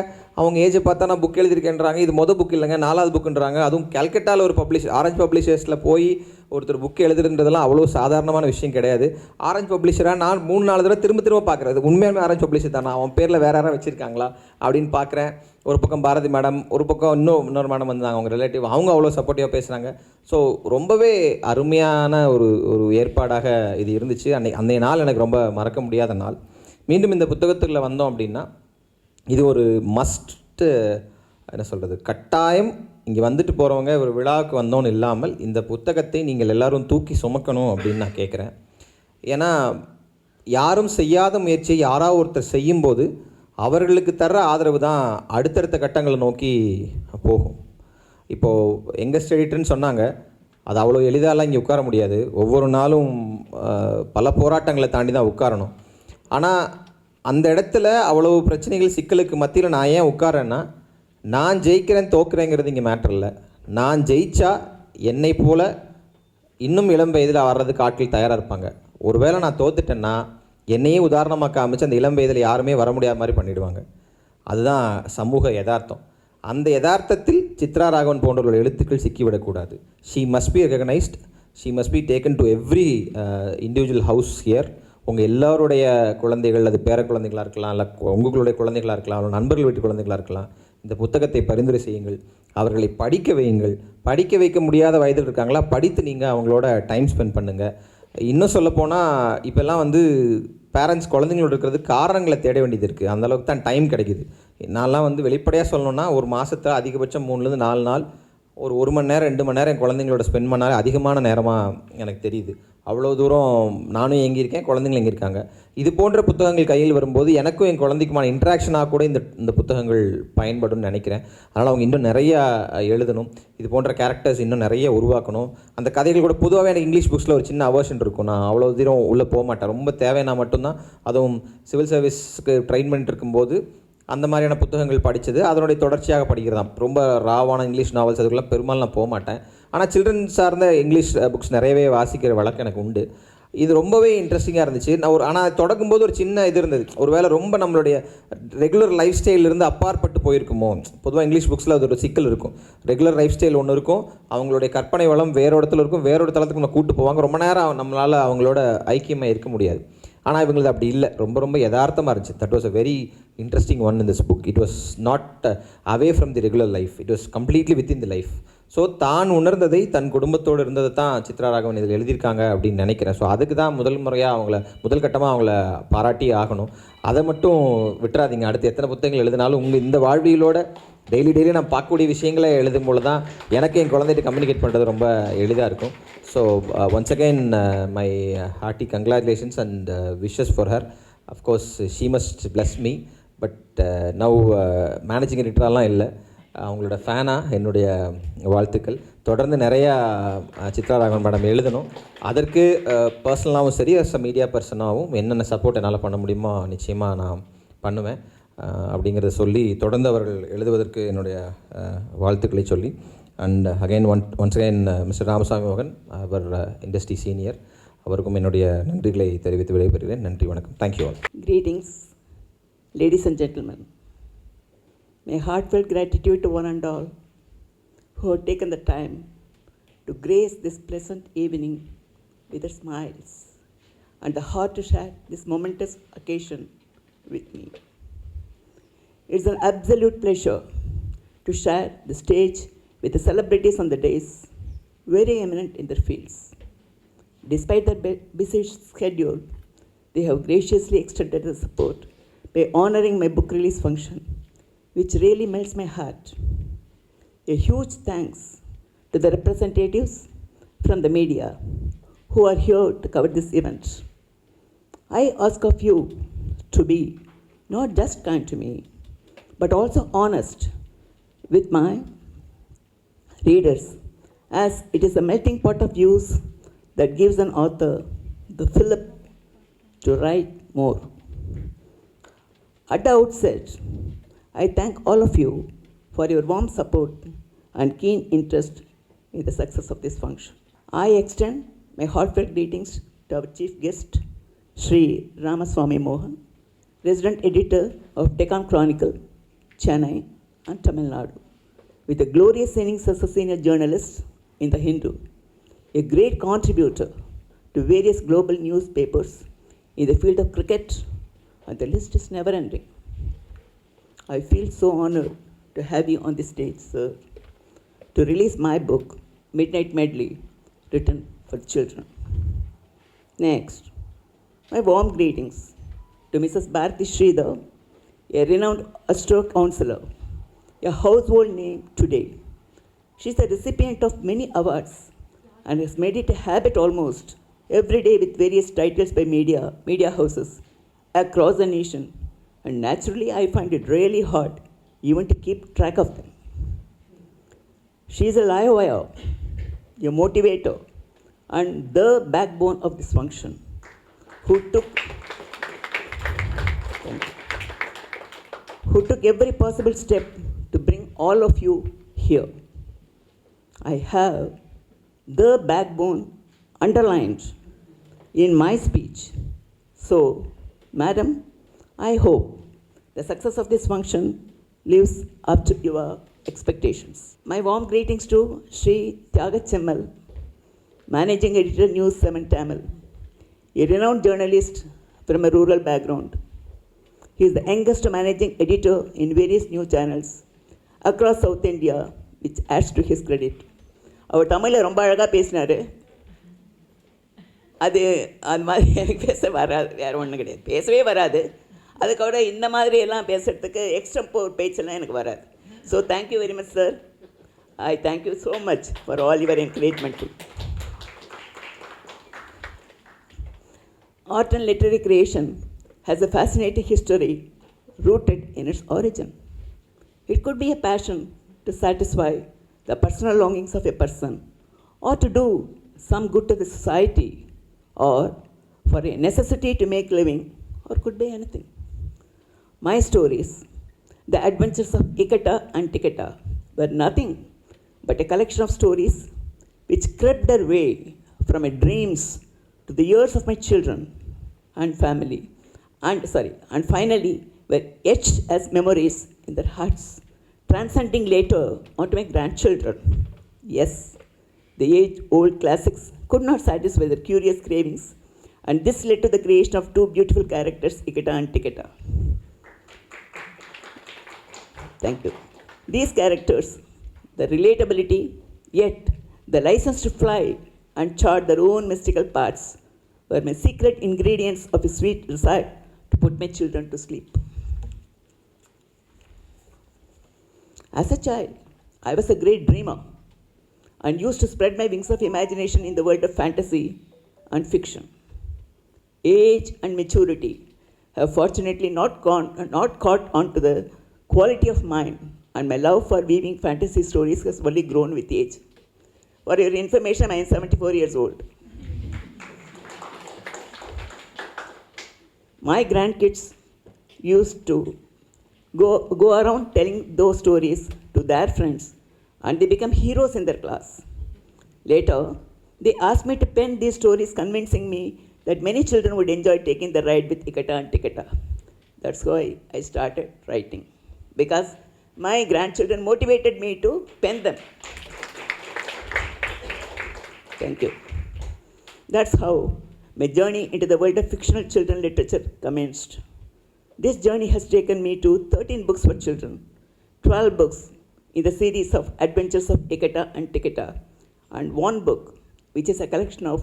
அவங்க ஏஜை பார்த்தா நான் புக் எழுதியிருக்கேன்றாங்க, இது புக் இல்லைங்க 4வது புக்குன்றாங்க, அதுவும் கல்கட்டாவில் ஒரு ஆரஞ்சு பப்ளிஷர்ஸில் போய் ஒருத்தர் புக்கு எழுதுறதுன்றதெல்லாம் அவ்வளோ சாதாரணமான விஷயம் கிடையாது. ஆரஞ்சு பப்ளிஷராக நான் 3-4 தடவை திரும்ப பார்க்குறது, உண்மையாலுமே ஆரஞ்சு பப்ளிஷர் தானே, அவன் பேரில் வேறு யாராவது வச்சுருக்காங்களா அப்படின்னு பார்க்குறேன். ஒரு பக்கம் பாரதி மேடம், ஒரு பக்கம் இன்னொரு மேடம் வந்தாங்க, அவங்க ரிலேட்டிவ், அவங்க அவ்வளோ சப்போர்ட்டிவாக பேசுகிறாங்க. ஸோ ரொம்பவே அருமையான ஒரு ஏற்பாடாக இது இருந்துச்சு. அன்றைய நாள் எனக்கு ரொம்ப மறக்க முடியாத நாள். மீண்டும் இந்த புத்தகத்துக்குள்ளே வந்தோம் அப்படின்னா இது ஒரு மஸ்ட்டு, என்ன சொல்கிறது, கட்டாயம் இங்கே வந்துட்டு போகிறவங்க ஒரு விழாவுக்கு வந்தோன்னு இல்லாமல் இந்த புத்தகத்தை நீங்கள் எல்லோரும் தூக்கி சுமக்கணும் அப்படின்னு நான் கேட்குறேன். ஏன்னா யாரும் செய்யாத முயற்சியை யாராவது ஒருத்தர் செய்யும்போது அவர்களுக்கு தர்ற ஆதரவு தான் அடுத்தடுத்த கட்டங்களை நோக்கி போகும். இப்போது யங்கஸ்ட் எடிட்டர்னு சொன்னாங்க, அது அவ்வளோ எளிதாலாம் இங்கே உட்கார முடியாது. ஒவ்வொரு நாளும் பல போராட்டங்களை தாண்டி தான் உட்காரணும். ஆனால் அந்த இடத்துல அவ்வளோ பிரச்சனைகள் சிக்கலுக்கு மத்தியில் நான் ஏன் உட்காரேன்னா, நான் ஜெயிக்கிறேன் தோக்குறேங்கிறது இங்கே மேட்டர் இல்லை. நான் ஜெயிச்சா என்னை போல் இன்னும் இளம் வயதில் வர்றதுக்கு ஆட்கள் தயாராக இருப்பாங்க. ஒருவேளை நான் தோத்துட்டேன்னா என்னையே உதாரணமாக காமிச்சு அந்த இளம் வயதில் யாருமே வர முடியாத மாதிரி பண்ணிவிடுவாங்க. அதுதான் சமூக யதார்த்தம். அந்த யதார்த்தத்தில் சித்ரா ராகவன் போன்றவர்கள் எழுத்துக்கள் சிக்கிவிடக்கூடாது. She must be recognised, she must be taken to every individual house here. உங்கள் எல்லோருடைய குழந்தைகள், அது பேர குழந்தைகளாக இருக்கலாம், இல்லை உங்களுடைய குழந்தைகளாக இருக்கலாம், நண்பர்கள் வீட்டு குழந்தைகளாக இருக்கலாம், இந்த புத்தகத்தை பரிந்துரை செய்யுங்கள். அவர்களை படிக்க வையுங்கள். படிக்க வைக்க முடியாத வயதில் இருக்காங்களா, படித்து நீங்கள் அவங்களோட டைம் ஸ்பெண்ட் பண்ணுங்கள். இன்னும் சொல்லப்போனால் இப்போல்லாம் வந்து பேரண்ட்ஸ் குழந்தைங்களோட இருக்கிறது காரணங்களை தேட வேண்டியது இருக்குது. அந்தளவுக்கு தான் டைம் கிடைக்குது. நான்லாம் வந்து வெளிப்படையாக சொல்லணுன்னா ஒரு மாதத்தில் அதிகபட்சம் 3லேருந்து 4 நாள் ஒரு மணி நேரம் 2 மணி நேரம் என் குழந்தைங்களோட ஸ்பெண்ட் பண்ணாலே அதிகமான நேரமாக எனக்கு தெரியுது. அவ்வளோ தூரம் நானும் எங்கியிருக்கேன், குழந்தைங்களும் எங்கிருக்காங்க. இது போன்ற புத்தகங்கள் கையில் வரும்போது எனக்கும் என் குழந்தைக்குமான இன்ட்ராக்ஷனாக கூட இந்த புத்தகங்கள் பயன்படும்னு நினைக்கிறேன். அதனால் அவங்க இன்னும் நிறையா எழுதணும், இது போன்ற கேரக்டர்ஸ் இன்னும் நிறைய உருவாக்கணும். அந்த கதைகள் கூட பொதுவாகவே எனக்கு இங்கிலீஷ் புக்ஸில் ஒரு சின்ன அவர்ஷன் இருக்கும். நான் அவ்வளோ தூரம் உள்ளே போக மாட்டேன். ரொம்ப தேவைன்னா மட்டும்தான், அதுவும் சிவில் சர்வீஸ்க்கு ட்ரெயின் பண்ணிட்டு இருக்கும்போது அந்த மாதிரியான புத்தகங்கள் படித்தது அதனுடைய தொடர்ச்சியாக படிக்கிறதான். ரொம்ப ராவான இங்கிலீஷ் நாவல்ஸ் அதுக்கெல்லாம் பெரும்பாலும் நான் போக மாட்டேன். ஆனால் சில்ட்ரன் சார்ந்த இங்கிலீஷ் புக்ஸ் நிறையவே வாசிக்கிற வழக்கம் எனக்கு உண்டு. இது ரொம்பவே இன்ட்ரெஸ்டிங்காக இருந்துச்சு. ஆனால் தொடங்கும்போது ஒரு சின்ன இது இருந்தது, ஒரு வேளை ரொம்ப நம்மளுடைய ரெகுலர் லைஃப் ஸ்டைலிருந்து அப்பாற்பட்டு போயிருக்குமோ. பொதுவாக இங்கிலீஷ் புக்ஸில் அது ஒரு சிக்கல் இருக்கும். ரெகுலர் லைஃப் ஸ்டைல் ஒன்று இருக்கும், அவங்களுடைய கற்பனை வளம் வேறு இடத்துல இருக்கும், வேறொரு தளத்துக்கு நம்ம கூப்பிட்டு போவாங்க. ரொம்ப நேரம் நம்மளால் அவங்களோட ஐக்கியமாக இருக்க முடியாது. ஆனால் இவங்களுக்கு அப்படி இல்லை, ரொம்ப ரொம்ப யதார்த்தமாக இருந்துச்சு. That was a very interesting one in this book. It was not away from the regular life, it was completely within the life. So தான் உணர்ந்ததை தன் குடும்பத்தோடு இருந்ததை தான் சித்ரா ராகவன் இதில் எழுதியிருக்காங்க அப்படின்னு நினைக்கிறேன். ஸோ அதுக்கு தான் முதல் கட்டமாக அவங்கள பாராட்டி ஆகணும். அதை மட்டும் விட்டுறாதீங்க. அடுத்து எத்தனை புத்தகங்கள் எழுதினாலும் உங்கள் இந்த வாழ்வியலோட டெய்லி நான் பார்க்கக்கூடிய விஷயங்களை எழுதும் போது தான் எனக்கு என் குழந்தைகிட்ட கம்யூனிகேட் பண்ணுறது ரொம்ப எளிதாக இருக்கும். So once again my hearty congratulations and wishes for her. Of course she must bless me, but now managing எடிட்டரெலாம் இல்லை, அவங்களோட ஃபேனாக என்னுடைய வாழ்த்துக்கள். தொடர்ந்து நிறையா சித்ரா ராகவன் மேடம் எழுதணும். அதற்கு பர்சனலாகவும் சரி, அஸ் அ மீடியா பர்சனாகவும் என்னென்ன சப்போர்ட் என்னால் பண்ண முடியுமோ நிச்சயமாக நான் பண்ணுவேன் அப்படிங்கிறத சொல்லி, தொடர்ந்து அவர்கள் எழுதுவதற்கு என்னுடைய வாழ்த்துக்களை சொல்லி, and once again mister Ramasamy மோகன், அவர் இண்டஸ்ட்ரி சீனியர், அவருக்கும் என்னுடைய நன்றிகளை தெரிவித்து விடைபெறுகிறேன். நன்றி, வணக்கம். Thank you all. Greetings, ladies and gentlemen. My heartfelt gratitude to one and all who have taken the time to grace this pleasant evening with their smiles and the heart to share this momentous occasion with me. It's an absolute pleasure to share the stage with the celebrities on the days, very eminent in their fields. Despite their busy schedule, they have graciously extended their support by honoring my book release function, which really melts my heart. A huge thanks to the representatives from the media who are here to cover this event. I ask of you to be not just kind to me, but also honest with my readers, as it is a melting pot of views that gives an author the fillip to write more. At the outset, I thank all of you for your warm support and keen interest in the success of this function. I extend my heartfelt greetings to our chief guest, Sri Ramaswamy Mohan, resident editor of Deccan Chronicle, Chennai and Tamil Nadu, with a glorious innings as a senior journalist in The Hindu, a great contributor to various global newspapers in the field of cricket, and the list is never ending. I feel so honored to have you on this stage, sir, to release my book, Midnight Medley, written for children. Next, my warm greetings to Mrs. Bharati Sridhar, a renowned astro counselor, a household name today. She is the recipient of many awards and has made it a habit almost every day with various titles by media houses across the nation. And naturally, I find it really hard even to keep track of them. She is a live wire, a motivator, and the backbone of this function, who took every possible step to bring all of you here. I have the backbone underlined in my speech. So, Madam, I hope the success of this function lives up to your expectations. My warm greetings to Sri Tyagachemmal, Managing Editor News 7 Tamil, a renowned journalist from a rural background. He is the youngest managing editor in various news channels across South India which adds to his credit. அவர் தமிழில் ரொம்ப அழகாக பேசினார். அது மாதிரி எனக்கு பேச வராது, வேறு ஒன்றும் கிடையாது, பேசவே வராது. அதுக்கோட இந்த மாதிரி எல்லாம் பேசுகிறதுக்கு எக்ஸ்ட்ரா பேச்செல்லாம் எனக்கு வராது. So thank you very much sir. I thank you so much for all your encouragement. Art and literary creation has a fascinating history rooted in its origin. It could be a passion to satisfy the personal longings of a person, or to do some good to the society, or for a necessity to make living, or could be anything. My stories, The Adventures of Ikata and Tikata, were nothing but a collection of stories which crept their way from my dreams to the ears of my children and family, and finally were etched as memories in their hearts, transcending later onto my grandchildren. Yes, the age-old classics could not satisfy their curious cravings, and this led to the creation of two beautiful characters, Ikata and Tikata. Thank you. These characters, the relatability, yet the license to fly and chart their own mystical paths, were my secret ingredients of a sweet desire to put my children to sleep. As a child, I was a great dreamer and used to spread my wings of imagination in the world of fantasy and fiction. Age and maturity have fortunately not caught on to the quality of mind, and my love for weaving fantasy stories has only grown with age. For your information, I am 74 years old. My grandkids used to go around telling those stories to their friends, and they become heroes in their class. Later, they asked me to pen these stories, convincing me that many children would enjoy taking the ride with Ikata and Tikata. That's why I started writing, because my grandchildren motivated me to pen them. Thank you. That's how my journey into the world of fictional children literature commenced. This journey has taken me to 13 books for children, 12 books in the series of Adventures of Ikata and Tikata, and one book which is a collection of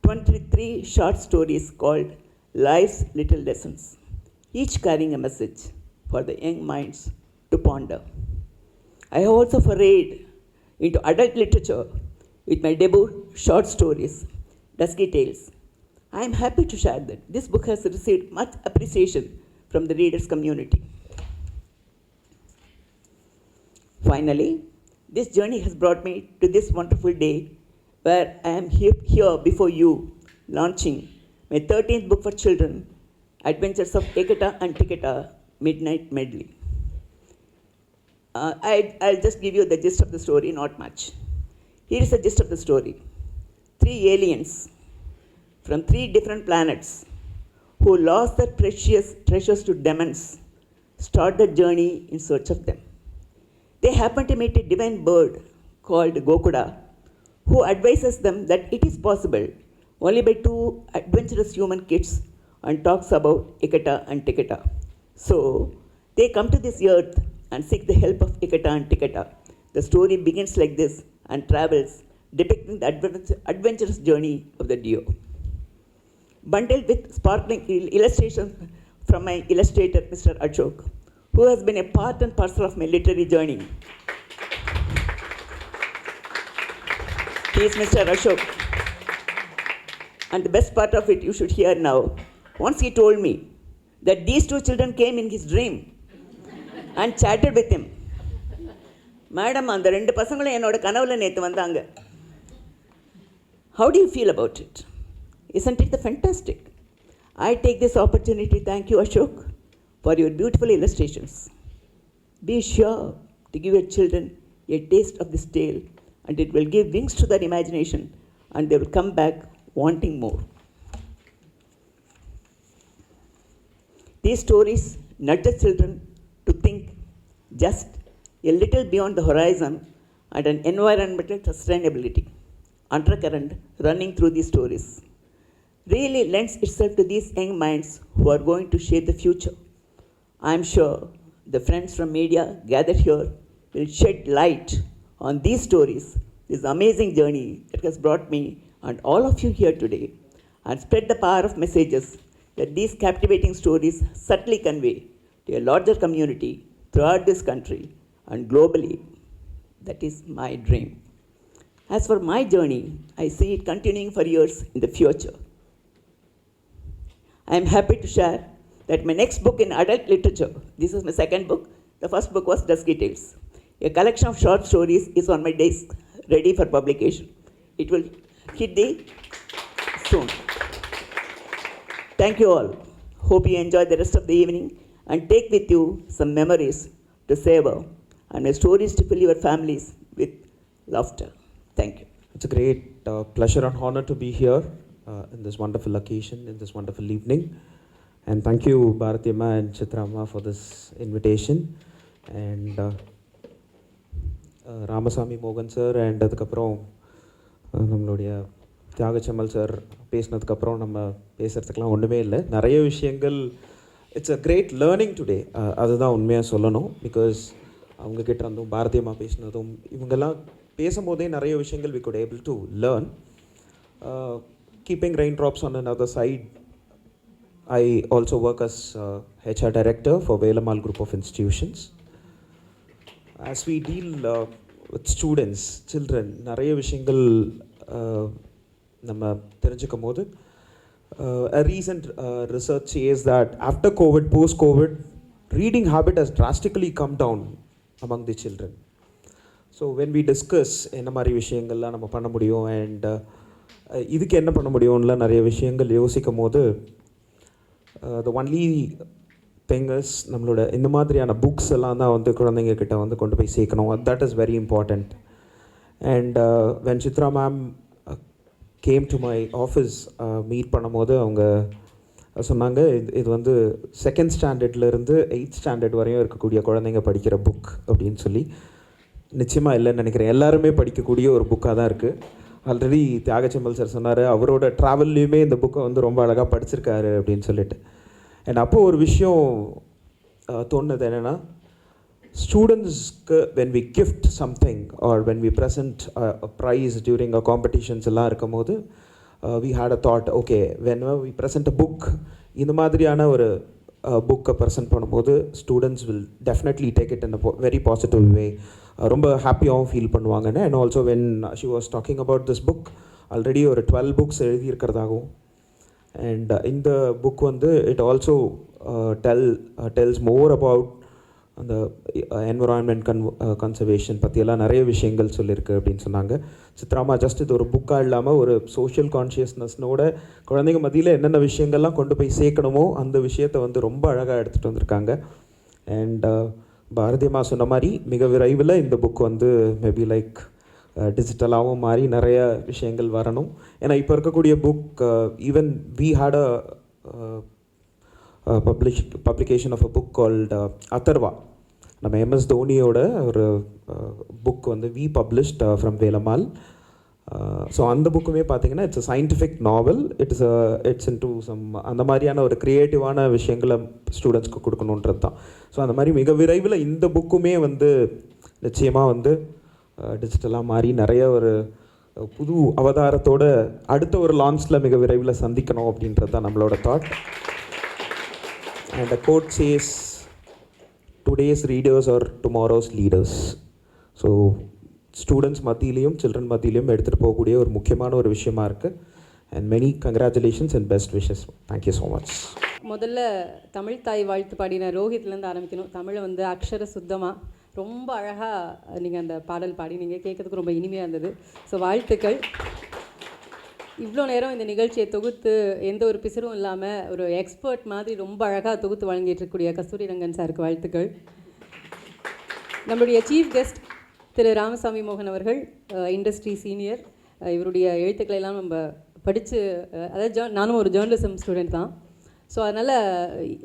23 short stories called Life's Little Lessons, each carrying a message for the young minds to ponder. I have also forayed into adult literature with my debut short stories, Dusky Tales. I am happy to share that this book has received much appreciation from the readers' community. Finally, this journey has brought me to this wonderful day where I am here before you, launching my 13th book for children, Adventures of Ikata and Tikata, Midnight Medley. I'll just give you the gist of the story, not much. Here is the gist of the story. 3 aliens from 3 different planets who lost their precious treasures to demons start the journey in search of them. They happen to meet a divine bird called Gokuda, who advises them that it is possible only by 2 adventurous human kids, and talks about Ikata and Tikata. So, they come to this earth and seek the help of Ikata and Tikata. The story begins like this and travels, depicting the adventurous journey of the duo. Bundled with sparkling illustrations from my illustrator, Mr. Ashok, who has been a part and parcel of my literary journey. He is Mr. Ashok. And the best part of it you should hear now. Once he told me that these 2 children came in his dream and chatted with him. Madam, அந்த 2 பசங்களும் என்னோட கனவுல நேத்து வந்தாங்க. How do you feel about it? Isn't it fantastic? I take this opportunity to thank you, Ashok, for your beautiful illustrations. Be sure to give your children a taste of this tale, and it will give wings to their imagination, and they will come back wanting more. These stories nurture children to think just a little beyond the horizon and an environmental sustainability undercurrent running through these stories really lends itself to these young minds who are going to shape the future. I am sure the friends from media gathered here will shed light on these stories, this amazing journey that has brought me and all of you here today, and spread the power of messages that these captivating stories subtly convey to a larger community throughout this country and globally. That is my dream. As for my journey, I see it continuing for years in the future. I am happy to share that my next book in adult literature, this is my second book, the first book was Dusky Tales. A collection of short stories is on my desk, ready for publication. It will hit the soon. Thank you all. Hope you enjoy the rest of the evening and take with you some memories to savor and my stories to fill your families with laughter. Thank you. It's a great pleasure and honor to be here in this wonderful occasion, in this wonderful evening. And thank you, Bharati Amma and Chitra Amma, for this invitation. And Ramasamy Mogan sir and அதுக்கப்புறம் நம்மளுடைய தியாகச்செம்மல் sir பேசினதுக்கப்புறம் நம்ம பேசுகிறதுக்கெலாம் ஒன்றுமே இல்லை. நிறைய விஷயங்கள் it's a great learning today. அதுதான் உண்மையாக சொல்லணும். பிகாஸ் அவங்கக்கிட்ட இருந்தும் பாரதி அம்மா பேசினதும் இவங்கெல்லாம் பேசும்போதே நிறைய விஷயங்கள் we could able to learn. Keeping raindrops on another side, I also work as HR director for Velamal Group of Institutions. As we deal with students, children, நிறைய விஷயங்கள் நம்ம தெரிஞ்சுக்கும் போது a recent research says that after COVID, post-COVID, reading habit has drastically come down among the children. So when we discuss என்ன மாதிரி விஷயங்கள்லாம் நம்ம பண்ண முடியும் அண்ட் இதுக்கு என்ன பண்ண முடியும்லாம் நிறைய விஷயங்கள் யோசிக்கும் போது the only thing is நம்மளோட இந்த மாதிரியான புக்ஸ் எல்லாம் தான் வந்து குழந்தைங்கக்கிட்ட வந்து கொண்டு போய் சேர்க்கணும். that is very important. And when Chitra ma'am came to my office meet பண்ணும்போது அவங்க சொன்னாங்க இது வந்து 2nd ஸ்டாண்டர்ட்லேருந்து 8th ஸ்டாண்டர்ட் வரையும் இருக்கக்கூடிய குழந்தைங்க படிக்கிற புக் அப்படின்னு சொல்லி. நிச்சயமாக இல்லைன்னு நினைக்கிறேன், எல்லாருமே படிக்கக்கூடிய ஒரு புக்காக தான் இருக்குது. ஆல்ரெடி தியாகச்செம்மல் சார் சொன்னார் அவரோட ட்ராவல்லையுமே இந்த புக்கை வந்து ரொம்ப அழகாக படிச்சிருக்காரு அப்படின்னு சொல்லிட்டு. அண்ட் அப்போது ஒரு விஷயம் தோணுது என்னென்னா, ஸ்டூடெண்ட்ஸ்க்கு when we gift something or when we present a prize during a competitions எல்லாம் இருக்கும் போது we had a thought, okay, whenever we present a book, இந்த மாதிரியான ஒரு புக்கை ப்ரெசென்ட் பண்ணும்போது students will definitely take it in a very positive way, ரொம்ப ஹாப்பியாகவும் feel பண்ணுவாங்கன்னு. And also when she was talking about this book, already ஒரு 12 books எழுதியிருக்கிறதாகவும் and இந்த book வந்து இட் ஆல்சோ டெல்ஸ் மோர் அபவுட் அந்த என்விரான்மெண்ட் கன்சர்வேஷன் பற்றியெல்லாம் நிறைய விஷயங்கள் சொல்லியிருக்கு அப்படின்னு சொன்னாங்க. சித்ராமா ஜஸ்ட் இது ஒரு புக்காக இல்லாமல் ஒரு சோஷியல் கான்ஷியஸ்னஸ்னோட குழந்தைங்க மத்தியில் என்னென்ன விஷயங்கள்லாம் கொண்டு போய் சேர்க்கணுமோ அந்த விஷயத்தை வந்து ரொம்ப அழகாக எடுத்துகிட்டு வந்திருக்காங்க. அண்ட் பாரதியம்மா சொன்ன மாதிரி மிக விரைவில் இந்த புக் வந்து மேபி லைக் டிஜிட்டலாகவும் மாறி நிறைய விஷயங்கள் வரணும். ஏன்னா இப்போ இருக்கக்கூடிய book even we had a publication of a book called Atharva. நம்ம MS தோனியோட ஒரு புக் வந்து we published from Velammal. So அந்த புக்குமே பார்த்தீங்கன்னா it's a scientific novel. It's into some அந்த மாதிரியான ஒரு க்ரியேட்டிவான விஷயங்களை ஸ்டூடெண்ட்ஸ்க்கு கொடுக்கணுன்றது தான். ஸோ அந்த மாதிரி மிக விரைவில் இந்த புக்குமே வந்து நிச்சயமாக வந்து டிஜிட்டலாக மாறி நிறைய ஒரு புது அவதாரத்தோட அடுத்த ஒரு லான்ச்சில் மிக விரைவில் சந்திக்கணும் அப்படின்றது தான் நம்மளோட thought. And the quote says, today's readers are tomorrow's leaders. So students மத்தியிலையும் சில்ட்ரன் மத்தியிலையும் எடுத்துகிட்டு போகக்கூடிய ஒரு முக்கியமான ஒரு விஷயமா இருக்குது. And many congratulations and best wishes. Thank you so much. முதல்ல தமிழ் தாய் வாழ்த்து பாடின ரோஹித்லேருந்து ஆரம்பிக்கணும். தமிழை வந்து அக்ஷர சுத்தமாக ரொம்ப அழகாக நீங்கள் அந்த பாடல் பாடி நீங்கள் கேட்கறதுக்கு ரொம்ப இனிமையாக இருந்தது. ஸோ வாழ்த்துக்கள். இவ்வளோ நேரம் இந்த நிகழ்ச்சியை தொகுத்து எந்த ஒரு பிசரும் இல்லாமல் ஒரு எக்ஸ்பர்ட் மாதிரி ரொம்ப அழகாக தொகுத்து வழங்கிட்டு இருக்கக்கூடிய கஸ்தூரி ரங்கன் சாருக்கு வாழ்த்துக்கள். நம்மளுடைய சீஃப் கெஸ்ட் திரு ராமசாமி மோகன் அவர்கள் இண்டஸ்ட்ரி சீனியர். இவருடைய எழுத்துக்களை எல்லாம் நம்ம படித்து, அதாவது நானும் ஒரு ஜேர்னலிசம் ஸ்டூடெண்ட் தான். ஸோ அதனால்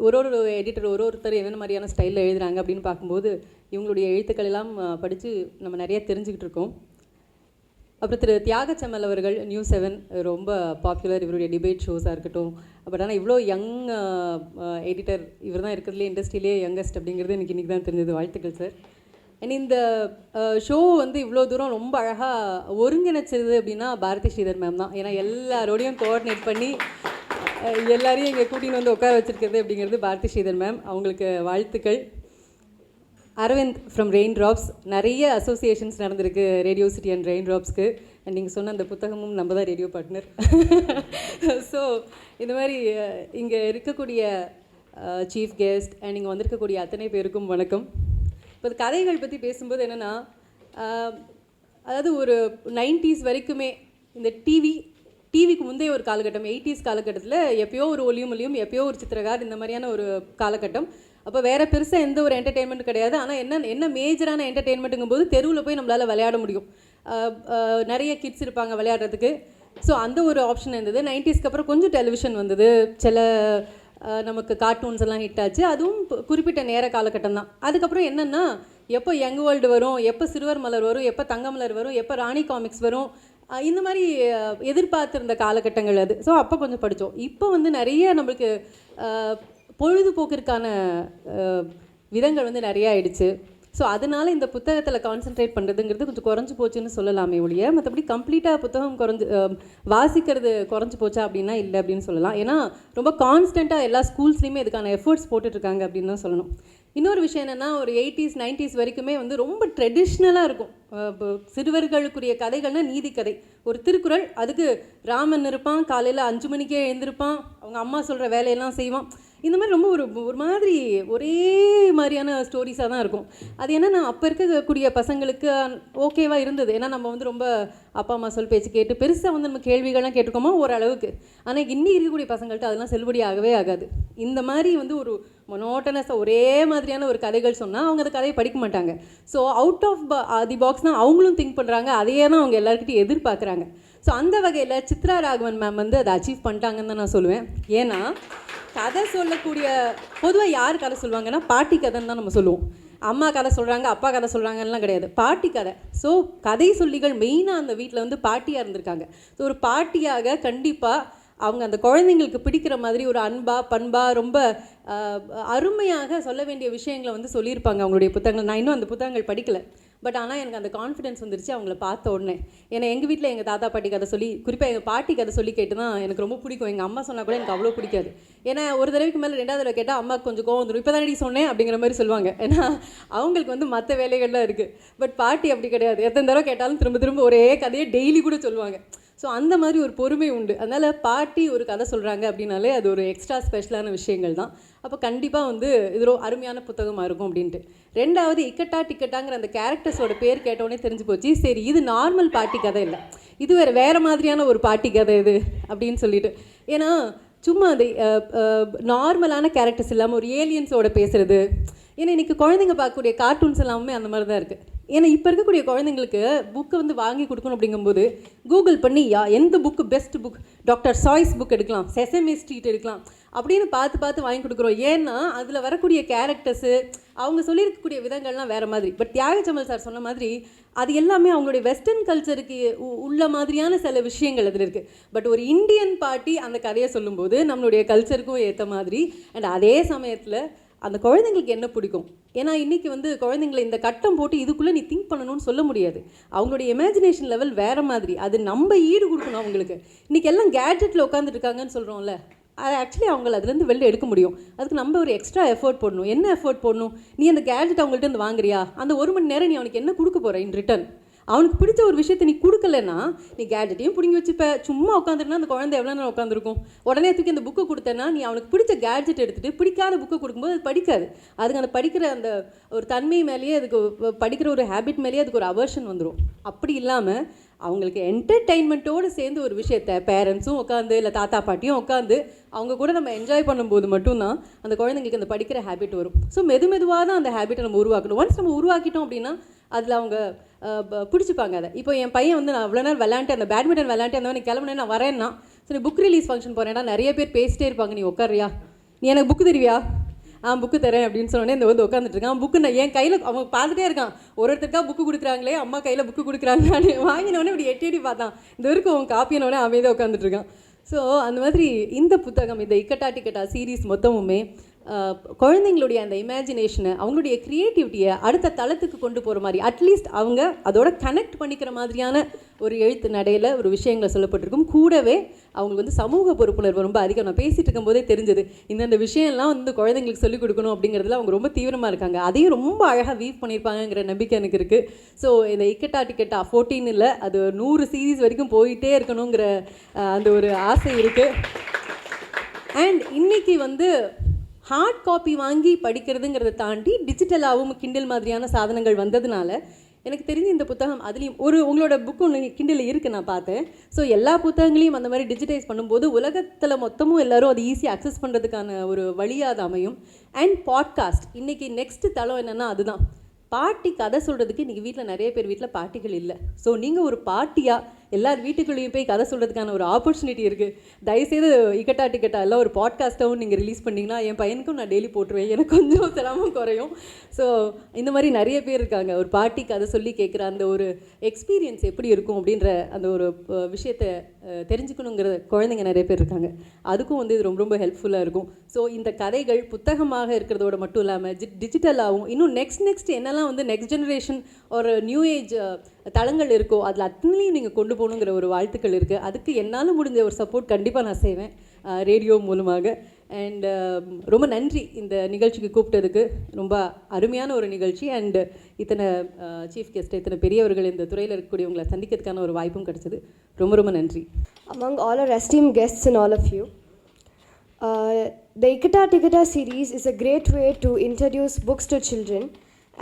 ஒரு எடிட்டர் ஒருத்தர் என்னென்ன மாதிரியான ஸ்டைலில் எழுதுகிறாங்க அப்படின்னு பார்க்கும்போது இவங்களுடைய எழுத்துக்கள் எல்லாம் படித்து நம்ம நிறைய தெரிஞ்சுக்கிட்டு இருக்கோம். அப்புறம் திரு தியாகச்செம்மல் அவர்கள் நியூஸ் 7 ரொம்ப பாப்புலர், இவருடைய டிபேட் ஷோஸாக இருக்கட்டும். பட் ஆனால் இவ்வளோ யங் எடிட்டர் இவர் தான் இருக்கிறதுலே இண்டஸ்ட்ரியிலே யங்கஸ்ட் அப்படிங்கிறது எனக்கு இன்றைக்கி தான் தெரிஞ்சது. வாழ்த்துக்கள் சார். அண்ட் இந்த ஷோ வந்து இவ்வளோ தூரம் ரொம்ப அழகாக ஒருங்கிணைச்சது அப்படின்னா பாரதி ஸ்ரீதர் மேம் தான். ஏன்னா எல்லாரோடையும் கோஆர்டினேட் பண்ணி எல்லாரையும் இங்கே கூட்டின்னு வந்து உட்கார வச்சுருக்கிறது அப்படிங்கிறது பாரதி ஸ்ரீதர் மேம். அவங்களுக்கு வாழ்த்துக்கள். அரவிந்த் ஃப்ரம் ரெயின் ட்ராப்ஸ், நிறைய அசோசியேஷன்ஸ் நடந்திருக்கு ரேடியோ சிட்டி அண்ட் ரெயின் ட்ராப்ஸ்க்கு. அண்ட் நீங்கள் சொன்ன அந்த புத்தகமும் நம்ம தான் ரேடியோ பார்ட்னர். ஸோ இந்த மாதிரி இங்கே இருக்கக்கூடிய சீஃப் கெஸ்ட் அண்ட் இங்கே வந்திருக்கக்கூடிய அத்தனை பேருக்கும் வணக்கம். இப்போ கதைகள் பற்றி பேசும்போது என்னென்னா, அதாவது ஒரு 90s வரைக்குமே இந்த டிவிக்கு முந்தைய ஒரு காலகட்டம், 80s காலகட்டத்தில் எப்போயோ ஒரு ஒளியும் எப்போயோ ஒரு சித்திரகார், இந்த மாதிரியான ஒரு காலகட்டம். அப்போ வேறு பெருசாக எந்த ஒரு என்டர்டெயின்மெண்ட் கிடையாது. ஆனால் என்ன மேஜரான என்டர்டெயின்மெண்ட்டுங்கும் போது தெருவில் போய் நம்மளால் விளையாட முடியும். நிறைய கிட்ஸ் இருப்பாங்க விளையாடுறதுக்கு. ஸோ அந்த ஒரு ஆப்ஷன் இருந்தது. 90ஸ்க்கு அப்புறம் கொஞ்சம் டெலிவிஷன் வந்தது, சில நமக்கு கார்ட்டூன்ஸ் எல்லாம் ஹிட் ஆச்சு. அதுவும் குறிப்பிட்ட நேர காலகட்டம் தான். அதுக்கப்புறம் என்னென்னா, எப்போ யங் வேர்ல்டு வரும், எப்போ சிறுவர் மலர் வரும், எப்போ தங்கமலர் வரும், எப்போ ராணி காமிக்ஸ் வரும், இந்த மாதிரி எதிர்பார்த்துருந்த காலகட்டங்கள் அது. ஸோ அப்போ கொஞ்சம் படித்தோம். இப்போ வந்து நிறைய நம்மளுக்கு பொழுதுபோக்கிற்கான விதங்கள் வந்து நிறையா ஆயிடுச்சு. ஸோ அதனால் இந்த புத்தகத்தில் கான்சென்ட்ரேட் பண்ணுறதுங்கிறது கொஞ்சம் குறைஞ்சி போச்சுன்னு சொல்லலாமே ஒழிய, மற்றபடி கம்ப்ளீட்டாக புத்தகம் வாசிக்கிறது குறைஞ்சி போச்சா அப்படின்னா இல்லை அப்படின்னு சொல்லலாம். ஏன்னா ரொம்ப கான்ஸ்டண்ட்டாக எல்லா ஸ்கூல்ஸ்லேயுமே இதுக்கான எஃபர்ட்ஸ் போட்டுட்ருக்காங்க அப்படின்னு தான் சொல்லணும். இன்னொரு விஷயம் என்னென்னா, ஒரு 80s 90s வரைக்குமே வந்து ரொம்ப ட்ரெடிஷ்னலாக இருக்கும். சிறுவர்களுக்குரிய கதைகள்னால் நீதி கதை, ஒரு திருக்குறள், அதுக்கு ராமன் இருப்பான், காலையில் 5 மணிக்கே எழுந்திருப்பான், அவங்க அம்மா சொல்கிற வேலையெல்லாம் செய்வான். இந்த மாதிரி ரொம்ப ஒரு மாதிரி ஒரே மாதிரியான ஸ்டோரிஸாக தான் இருக்கும். அது என்னென்னா, அப்போ இருக்கக்கூடிய பசங்களுக்கு ஓகேவாக இருந்தது. ஏன்னா நம்ம வந்து ரொம்ப அப்பா அம்மா சொல் பேச்சு கேட்டு பெருசாக வந்து நம்ம கேள்விகள்லாம் கேட்டுக்கோமா ஓரளவுக்கு. ஆனால் இன்னி இருக்கக்கூடிய பசங்கள்கிட்ட அதெல்லாம் செல்லுபடி ஆகவே ஆகாது. இந்த மாதிரி வந்து ஒரு மொனோட்டனஸாக ஒரே மாதிரியான ஒரு கதைகள் சொன்னால் அவங்க அந்த கதையை படிக்க மாட்டாங்க. ஸோ அவுட் ஆஃப் தி பாக்ஸ்னால் அவங்களும் திங்க் பண்ணுறாங்க, அதையே தான் அவங்க எல்லாருக்கிட்டையும் எதிர்பார்க்குறாங்க. ஸோ அந்த வகையில் சித்ரா ராகவன் மேம் வந்து அதை அச்சீவ் பண்ணிட்டாங்கன்னு தான் நான் சொல்லுவேன். ஏன்னா கதை சொல்லக்கூடிய பொதுவாக யார் கதை சொல்லுவாங்கன்னா பாட்டி கதைன்னு தான் நம்ம சொல்லுவோம். அம்மா கதை சொல்கிறாங்க, அப்பா கதை சொல்கிறாங்கலாம் கிடையாது, பாட்டி கதை. ஸோ கதை சொல்லிகள் மெயினாக அந்த வீட்டில் வந்து பாட்டியாக இருந்திருக்காங்க. ஸோ ஒரு பாட்டியாக கண்டிப்பாக அவங்க அந்த குழந்தைங்களுக்கு பிடிக்கிற மாதிரி ஒரு அன்பாக பண்பாக ரொம்ப அருமையாக சொல்ல வேண்டிய விஷயங்களை வந்து சொல்லியிருப்பாங்க அவங்களுடைய புத்தகங்கள். நான் இன்னும் அந்த புத்தகங்கள் படிக்கலை, பட் ஆனால் எனக்கு அந்த கான்ஃபிடென்ஸ் வந்துருச்சு அவங்கள பார்த்த உடனே. ஏன்னா எங்கள் வீட்டில் எங்கள் தாத்தா பாட்டி கதை சொல்லி, குறிப்பாக எங்கள் பாட்டி கதை சொல்லி கேட்டு தான் எனக்கு ரொம்ப பிடிக்கும். எங்கள் அம்மா சொன்னால் கூட எனக்கு அவ்வளோ பிடிக்காது. ஏன்னா ஒரு தடவைக்கு மேலே 2வது தடவை கேட்டால் அம்மாவுக்கு கொஞ்சம் கோவம் வந்துடும். இப்போ தானே சொன்னேன் அப்படிங்கிற மாதிரி சொல்லுவாங்க. ஏன்னா அவங்களுக்கு வந்து மற்ற வேலைகள்லாம் இருக்குது. பட் பாட்டி அப்படி கிடையாது, எத்தனை தடவை கேட்டாலும் திரும்ப ஒரே கதையை டெய்லி கூட சொல்லுவாங்க. ஸோ அந்த மாதிரி ஒரு பொறுமை உண்டு. அதனால் பாட்டி ஒரு கதை சொல்கிறாங்க அப்படின்னாலே அது ஒரு எக்ஸ்ட்ரா ஸ்பெஷலான விஷயங்கள் தான். அப்போ கண்டிப்பாக வந்து இது ஒரு அருமையான புத்தகமாக இருக்கும் அப்படின்ட்டு. 2வது இக்கட்டா டிக்கட்டாங்கிற அந்த கேரக்டர்ஸோட பேர் கேட்டோடனே தெரிஞ்சு போச்சு, சரி இது நார்மல் பாட்டி கதை இல்லை, இது வேறு மாதிரியான ஒரு பாட்டி கதை இது அப்படின்னு சொல்லிட்டு. ஏன்னா சும்மா அது நார்மலான கேரக்டர்ஸ் இல்லாமல் ஒரு ஏலியன்ஸோட பேசுகிறது. ஏன்னா இன்றைக்கி குழந்தைங்க பார்க்கக்கூடிய கார்ட்டூன்ஸ் எல்லாமே அந்த மாதிரி தான் இருக்குது. ஏன்னா இப்போ இருக்கக்கூடிய குழந்தைங்களுக்கு புக்கு வந்து வாங்கி கொடுக்கணும் அப்படிங்கும்போது கூகுள் பண்ணி எந்த book best book, doctor choice book எடுக்கலாம், செசமே ஸ்ட்ரீட் எடுக்கலாம் அப்படின்னு பார்த்து வாங்கி கொடுக்குறோம். ஏன்னா அதில் வரக்கூடிய கேரக்டர்ஸு அவங்க சொல்லியிருக்கக்கூடிய விதங்கள்லாம் வேறு மாதிரி. பட் தியாகச்சமல் சார் சொன்ன மாதிரி அது எல்லாமே அவங்களுடைய வெஸ்டர்ன் கல்ச்சருக்கு உள்ள மாதிரியான சில விஷயங்கள் அதில் இருக்குது. பட் ஒரு இந்தியன் பாட்டி அந்த கதையை சொல்லும்போது நம்மளுடைய கல்ச்சருக்கும் ஏற்ற மாதிரி, அண்ட் அதே சமயத்தில் அந்த குழந்தைங்களுக்கு என்ன பிடிக்கும். ஏன்னா இன்றைக்கி வந்து குழந்தைங்களை இந்த கட்டம் போட்டு இதுக்குள்ளே நீ திங்க் பண்ணணும்னு சொல்ல முடியாது. அவங்களுடைய இமேஜினேஷன் லெவல் வேறு மாதிரி, அது நம்ம ஈடு கொடுக்கணும் அவங்களுக்கு. இன்றைக்கி எல்லாம் கேட்ஜெட்டில் உட்காந்துட்டு இருக்காங்கன்னு சொல்கிறோம்ல, அது ஆக்சுவலி அவங்கள அதுலேருந்து வெளில எடுக்க முடியும். அதுக்கு நம்ம ஒரு எக்ஸ்ட்ரா எஃபர்ட் போடணும். என்ன எஃபர்ட் போடணும்? நீ அந்த கேட்ஜெட் அவங்கள்ட்ட இருந்து வாங்குறியா, அந்த 1 மணி நேரம் நீ அவனுக்கு என்ன கொடுக்க போகிற இன் ரிட்டன்? அவனுக்கு பிடிச்ச ஒரு விஷயத்தை நீ கொடுக்கலன்னா நீ கேட்ஜெட்டையும் பிடிங்கி வச்சுப்ப. சும்மா உட்காந்துருன்னா அந்த குழந்தை எவ்வளோ நேரம் உட்காந்துருக்கும். உடனே தூக்கி அந்த புக்கை கொடுத்தேன்னா நீ அவனுக்கு பிடிச்ச கேட்ஜெட் எடுத்துகிட்டு பிடிக்காத புக்கை கொடுக்கும்போது அது படிக்காது. அதுக்கு அந்த படிக்கிற அந்த ஒரு தன்மை மேலேயே, அதுக்கு படிக்கிற ஒரு ஹேபிட் மேலேயே அதுக்கு ஒரு அவர்ஷன் வந்துடும். அப்படி இல்லாமல் அவங்களுக்கு என்டர்டெயின்மெண்ட்டோடு சேர்ந்து ஒரு விஷயத்தை பேரண்ட்ஸும் உட்காந்து இல்லை தாத்தா பாட்டியும் உட்காந்து அவங்க கூட நம்ம என்ஜாய் பண்ணும்போது மட்டும்தான் அந்த குழந்தைங்களுக்கு அந்த படிக்கிற ஹேபிட் வரும். ஸோ மெதுவாக தான் அந்த ஹேபிட்டை நம்ம உருவாக்கணும். ஒன்ஸ் நம்ம உருவாக்கிட்டோம் அப்படின்னா அதில் அவங்க பிடிச்சிப்பாங்க அதை. இப்போ என் பையன் வந்து நான் அவ்வளோ நேரம் விளையாண்டு அந்த பேட்மிண்டன் விளையாண்டு அந்த மாதிரி கிளம்புனேன், நான் வரேன்னா சரி புக் ரிலீஸ் ஃபங்க்ஷன் போகிறேன்னா நிறைய பேர் பேசிட்டே இருப்பாங்க, நீ உட்காரியா, நீ எனக்கு புக்கு தருவியா, புக்கு தரேன் அப்படின்னு சொன்னோடனே இந்த வந்து உட்காந்துட்ருக்கான். புக்கு நான் என் கையில் அவன் பார்த்துட்டே இருக்கான், ஒருத்தருக்கா புக்கு கொடுக்குறாங்களே, அம்மா கையில் புக்கு கொடுக்குறாங்களான்னு வாங்கினோடனே இப்படி எட்டி பார்த்தான். இந்த வரைக்கும் அவன் காப்பினோடனே அமைதியாக உட்காந்துட்ருக்கான். ஸோ அந்த மாதிரி இந்த புத்தகம், இந்த இக்கட்டா டிக்கட்டா சீரீஸ் மொத்தமுமே குழந்தைங்களுடைய அந்த இமேஜினேஷனை, அவங்களுடைய க்ரியேட்டிவிட்டியை அடுத்த தளத்துக்கு கொண்டு போகிற மாதிரி, அட்லீஸ்ட் அவங்க அதோட கனெக்ட் பண்ணிக்கிற மாதிரியான ஒரு எழுத்து நடையில் ஒரு விஷயங்களை சொல்லப்பட்டிருக்கும். கூடவே அவங்களுக்கு வந்து சமூக பொறுப்புணர்வு ரொம்ப அதிகம். நான் பேசிகிட்டு இருக்கும்போதே தெரிஞ்சது, இந்தந்த விஷயம்லாம் வந்து குழந்தைங்களுக்கு சொல்லிக் கொடுக்கணும் அப்படிங்கிறதுல அவங்க ரொம்ப தீவிரமாக இருக்காங்க. அதையும் ரொம்ப அழகாக வீவ் பண்ணியிருப்பாங்கங்கிற நம்பிக்கை எனக்கு இருக்குது. ஸோ இந்த இக்கட்டா டிக்கெட்டா 14 இல்லை, அது 100 சீரீஸ் வரைக்கும் போயிட்டே இருக்கணுங்கிற அந்த ஒரு ஆசை இருக்குது. அண்ட் இன்றைக்கி வந்து ஹார்ட் காப்பி வாங்கி படிக்கிறதுங்கிறத தாண்டி டிஜிட்டலாகவும் கிண்டில் மாதிரியான சாதனங்கள் வந்ததுனால எனக்கு தெரிஞ்ச இந்த புத்தகம் அதுலேயும் உங்களோட புக்கு ஒன்று கிண்டில் இருக்குது, நான் பார்த்தேன். ஸோ எல்லா புத்தகங்களையும் அந்த மாதிரி டிஜிட்டைஸ் பண்ணும்போது உலகத்தில் மொத்தமும் எல்லோரும் அது ஈஸியாக அக்சஸ் பண்ணுறதுக்கான ஒரு வழியாக அது அமையும். அண்ட் பாட்காஸ்ட் இன்றைக்கி நெக்ஸ்ட் தளம் என்னென்னா அதுதான். பாட்டி கதை சொல்கிறதுக்கு இன்றைக்கி வீட்டில் நிறைய பேர் வீட்டில் பாட்டிகள் இல்லை. ஸோ நீங்கள் ஒரு பாட்டியாக எல்லார் வீட்டுக்குள்ளேயும் போய் கதை சொல்கிறதுக்கான ஒரு ஆப்பர்ச்சுனிட்டி இருக்குது. தயவுசெய்து இக்கட்டா டிக்கெட்டா எல்லாம் ஒரு பாட்காஸ்ட்டாகவும் நீங்கள் ரிலீஸ் பண்ணிங்கன்னா என் பையனுக்கும் நான் டெய்லி போட்டுருவேன், எனக்கு கொஞ்சம் சிரமம் குறையும். ஸோ இந்த மாதிரி நிறைய பேர் இருக்காங்க. ஒரு பாட்டி கதை சொல்லி கேட்குற அந்த ஒரு எக்ஸ்பீரியன்ஸ் எப்படி இருக்கும் அப்படின்ற அந்த ஒரு விஷயத்தை தெரிஞ்சுக்கணுங்கிற குழந்தைங்க நிறைய பேர் இருக்காங்க. அதுக்கும் வந்து இது ரொம்ப ரொம்ப ஹெல்ப்ஃபுல்லாக இருக்கும். ஸோ இந்த கதைகள் புத்தகமாக இருக்கிறதோட மட்டும் இல்லாமல் டிஜிட்டலாகவும் இன்னும் நெக்ஸ்ட் என்னெல்லாம் வந்து நெக்ஸ்ட் ஜெனரேஷன் ஒரு நியூ ஏஜ் தளங்கள் இருக்கோ அதில் அத்தனையும் நீங்கள் கொண்டு போகணுங்கிற ஒரு வாழ்த்துக்கள் இருக்குது. அதுக்கு என்னால் முடிஞ்ச ஒரு சப்போர்ட் கண்டிப்பாக நான் செய்வேன் ரேடியோ மூலமாக. அண்ட் ரொம்ப நன்றி இந்த நிகழ்ச்சிக்கு கூப்பிட்டதுக்கு. ரொம்ப அருமையான ஒரு நிகழ்ச்சி. அண்ட் இத்தனை சீஃப் கெஸ்ட், இத்தனை பெரியவர்கள் இந்த துறையில் இருக்கக்கூடியவங்களை சந்திக்கிறதுக்கான ஒரு வாய்ப்பும் கிடச்சிது. ரொம்ப ரொம்ப நன்றி. Among all our esteemed guests and all of you, the Ikata Tikata series is a great way to introduce books to children,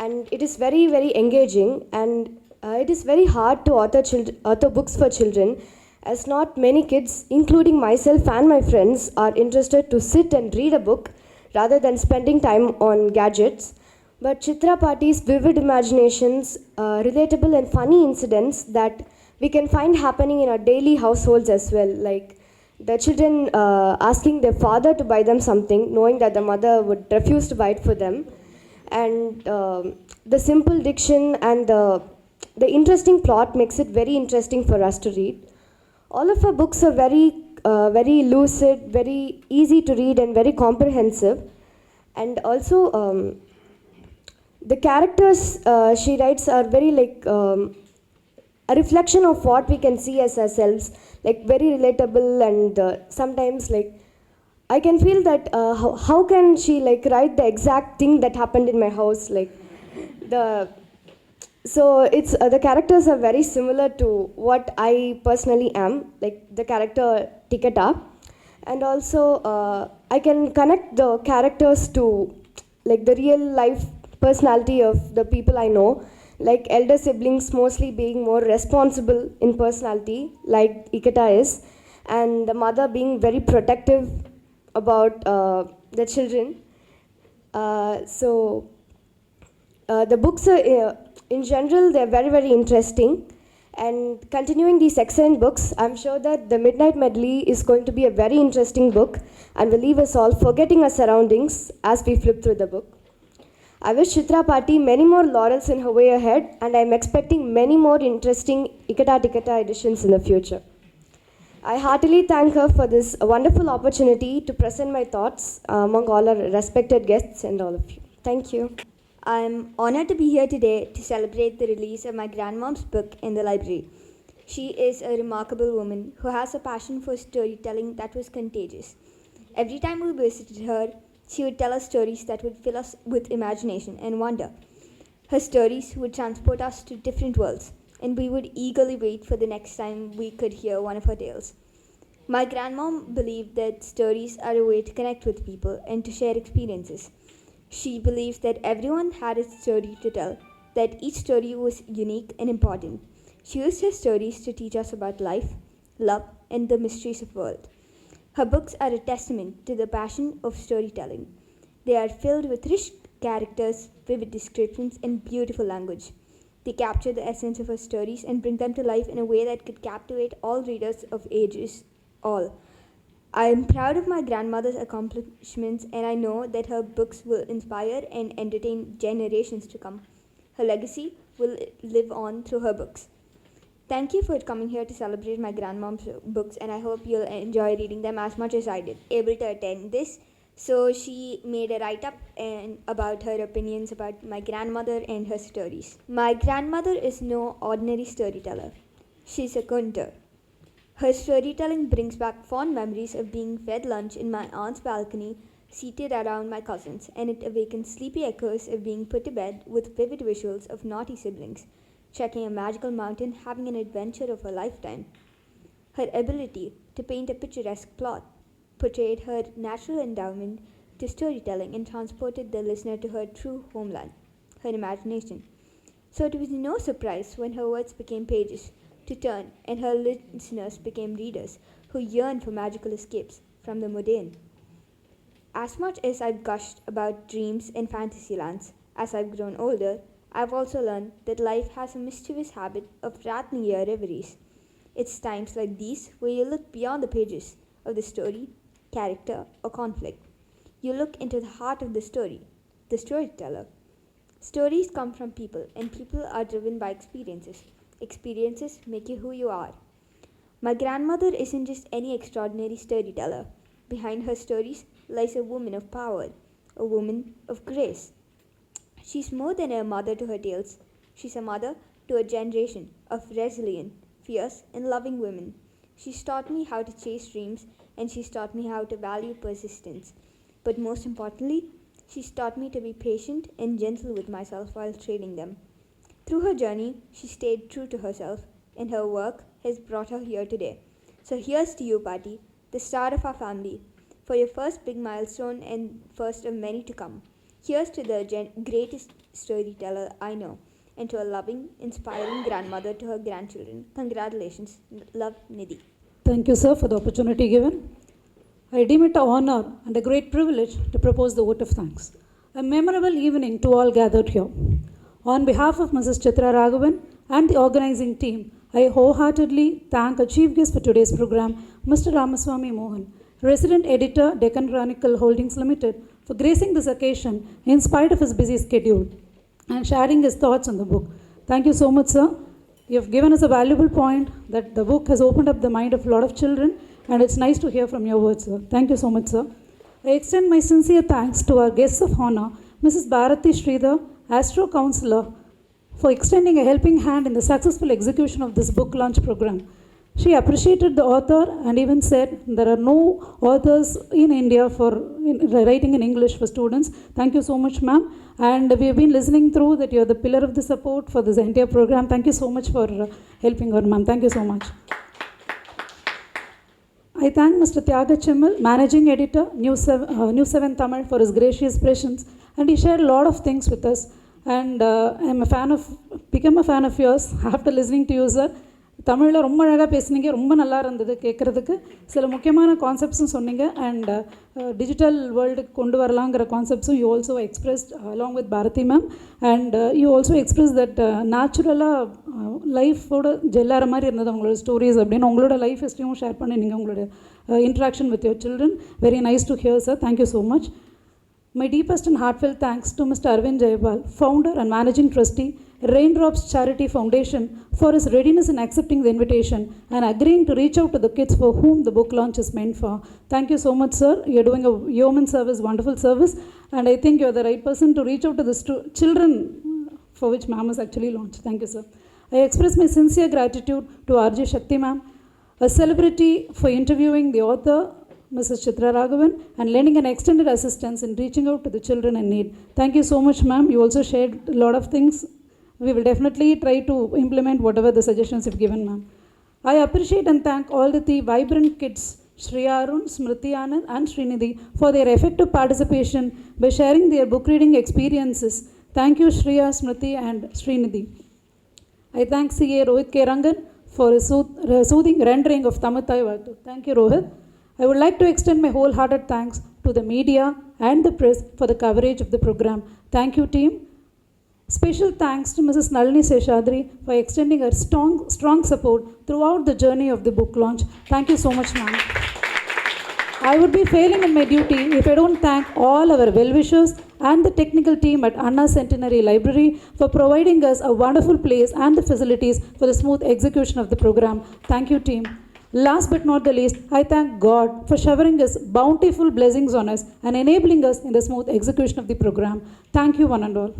and it is very, very engaging, and it is very hard to author books for children, as not many kids, including myself and my friends, are interested to sit and read a book rather than spending time on gadgets. But Chitra Pati's vivid imaginations, relatable and funny incidents that we can find happening in our daily households as well, like the children asking their father to buy them something, knowing that the mother would refuse to buy it for them, and the simple diction and the interesting plot makes it very interesting for us to read. All of our books are very lucid, very easy to read, and very comprehensive. And also, the characters she writes are very a reflection of what we can see as ourselves, like very relatable. And sometimes, like, I can feel that how can she write the exact thing that happened in my house, like so it's the characters are very similar to what I personally am, like the character Tikata. And also I can connect the characters to like the real life personality of the people I know, like elder siblings mostly being more responsible in personality like Ikata is, and the mother being very protective about the children. The books are, in general, they're very, very interesting. And continuing these excellent books, I'm sure that the Midnight Medley is going to be a very interesting book and will leave us all forgetting our surroundings as we flip through the book. I wish Chitra Pati many more laurels in her way ahead, and I'm expecting many more interesting Ikata Tikata editions in the future. I heartily thank her for this wonderful opportunity to present my thoughts among all our respected guests and all of you. Thank you. I'm honored to be here today to celebrate the release of my grandmom's book in the library. She is a remarkable woman who has a passion for storytelling that was contagious. Every time we visited her, she would tell us stories that would fill us with imagination and wonder. Her stories would transport us to different worlds, and we would eagerly wait for the next time we could hear one of her tales. My grandmom believed that stories are a way to connect with people and to share experiences. She believed that everyone had a story to tell, that each story was unique and important. She used her stories to teach us about life, love, and the mysteries of the world. Her books are a testament to the passion of storytelling. They are filled with rich characters, vivid descriptions, and beautiful language. They capture the essence of her stories and bring them to life in a way that could captivate all readers of ages, all. I am proud of my grandmother's accomplishments, and I know that her books will inspire and entertain generations to come. Her legacy will live on through her books. Thank you for coming here to celebrate my grandmom's books, and I hope you'll enjoy reading them as much as I did. Able to attend this So she made a write up about her opinions about my grandmother and her stories. My grandmother is no ordinary storyteller. She's a conter. Her storytelling brings back fond memories of being fed lunch in my aunt's balcony, seated around my cousins, and it awakens sleepy echoes of being put to bed with vivid visuals of naughty siblings, trekking a magical mountain, having an adventure of a lifetime. Her ability to paint a picturesque plot portrayed her natural endowment to storytelling and transported the listener to her true homeland, her imagination. So it was no surprise when her words became pages to turn and her listeners became readers who yearned for magical escapes from the mundane. As much as I've gushed about dreams and fantasy lands as I've grown older, I've also learned that life has a mischievous habit of rattling your reveries. It's times like these where you look beyond the pages of the story, character, or conflict. You look into the heart of the story, the storyteller. Stories come from people, and people are driven by experiences. Experiences make you who you are. My grandmother isn't just any extraordinary storyteller. Behind her stories lies a woman of power, a woman of grace. She's more than a mother to her tales. She's a mother to a generation of resilient, fierce, and loving women. She's taught me how to chase dreams, and she's taught me how to value persistence. But most importantly, she's taught me to be patient and gentle with myself while trading them. Through her journey, she stayed true to herself, and her work has brought her here today. So here's to you, Patti, the star of our family, for your first big milestone and first of many to come. Here's to the greatest storyteller I know, and to a loving, inspiring grandmother to her grandchildren. Congratulations. Love, Nidhi. Thank you, sir, for the opportunity given. I deem it an honor and a great privilege to propose the vote of thanks. A memorable evening to all gathered here. On behalf of Mrs. Chitra Raghavan and the organizing team, I wholeheartedly thank our chief guest for today's program, Mr. Ramaswamy Mohan, resident editor, Deccan Chronicle Holdings Limited, for gracing this occasion in spite of his busy schedule and sharing his thoughts on the book. Thank you so much, sir. You have given us a valuable point that the book has opened up the mind of a lot of children, and it's nice to hear from your words, sir. Thank you so much, sir. I extend my sincere thanks to our guests of honor, Mrs. Bharati Sridhar, Astro Counselor, for extending a helping hand in the successful execution of this book launch program. She appreciated the author and even said there are no authors in India for writing in English for students. Thank you so much, ma'am. And we have been listening through that you are the pillar of the support for this entire program. Thank you so much for helping her, ma'am. Thank you so much. I thank Mr. Tyaga Chimmal, Managing Editor, News 7 Tamil, for his gracious presence, and he shared a lot of things with us. And became a fan of yours after listening to you, sir. தமிழில் ரொம்ப அழகாக பேசுனீங்க, ரொம்ப நல்லா இருந்தது கேட்குறதுக்கு. சில முக்கியமான கான்செப்ட்ஸும் சொன்னீங்க, அண்ட் டிஜிட்டல் வேர்ல்டுக்கு கொண்டு வரலாங்கிற கான்செப்ட்ஸும் you also expressed along with Bharathi ma'am. And you also express that நேச்சுரலாக லைஃபோட ஜெல்லார மாதிரி இருந்தது உங்களோட ஸ்டோரிஸ் அப்படின்னு. உங்களோட லைஃப் ஹிஸ்ட்ரியும் ஷேர் பண்ணி நீங்கள் உங்களோட interaction with your children. Very nice to hear, sir. Thank you so much. My deepest and heartfelt thanks to Mr. Arvind Jayapal, founder and managing trustee, Raindrops Charity Foundation, for his readiness in accepting the invitation and agreeing to reach out to the kids for whom the book launch is meant for. Thank you so much, sir. You're doing a yeoman service, wonderful service, and I think you're the right person to reach out to the children for which ma'am has actually launched. Thank you, sir. I express my sincere gratitude to R.J. Shakti ma'am, a celebrity, for interviewing the author, Mrs. Chitra Raghavan, and lending an extended assistance in reaching out to the children in need. Thank you so much, ma'am. You also shared a lot of things. We will definitely try to implement whatever the suggestions you've given, ma'am. I appreciate and thank all the three vibrant kids, Shri Arun, Smriti Anand, and Srinidhi, for their effective participation by sharing their book reading experiences. Thank you, Shriya, Smriti, and Srinidhi. I thank C.A. Rohit K. Rangan for his soothing rendering of Tamathai Vatu. Thank you, Rohit. I would like to extend my wholehearted thanks to the media and the press for the coverage of the program. Thank you, team. Special thanks to Mrs. Nalini Seshadri for extending her strong support throughout the journey of the book launch. Thank you so much, ma'am. I would be failing in my duty if I don't thank all our well-wishers and the technical team at Anna Centenary Library for providing us a wonderful place and the facilities for the smooth execution of the program. Thank you, team. Last but not the least, I thank God for showering His bountiful blessings on us and enabling us in the smooth execution of the program. Thank you, one and all.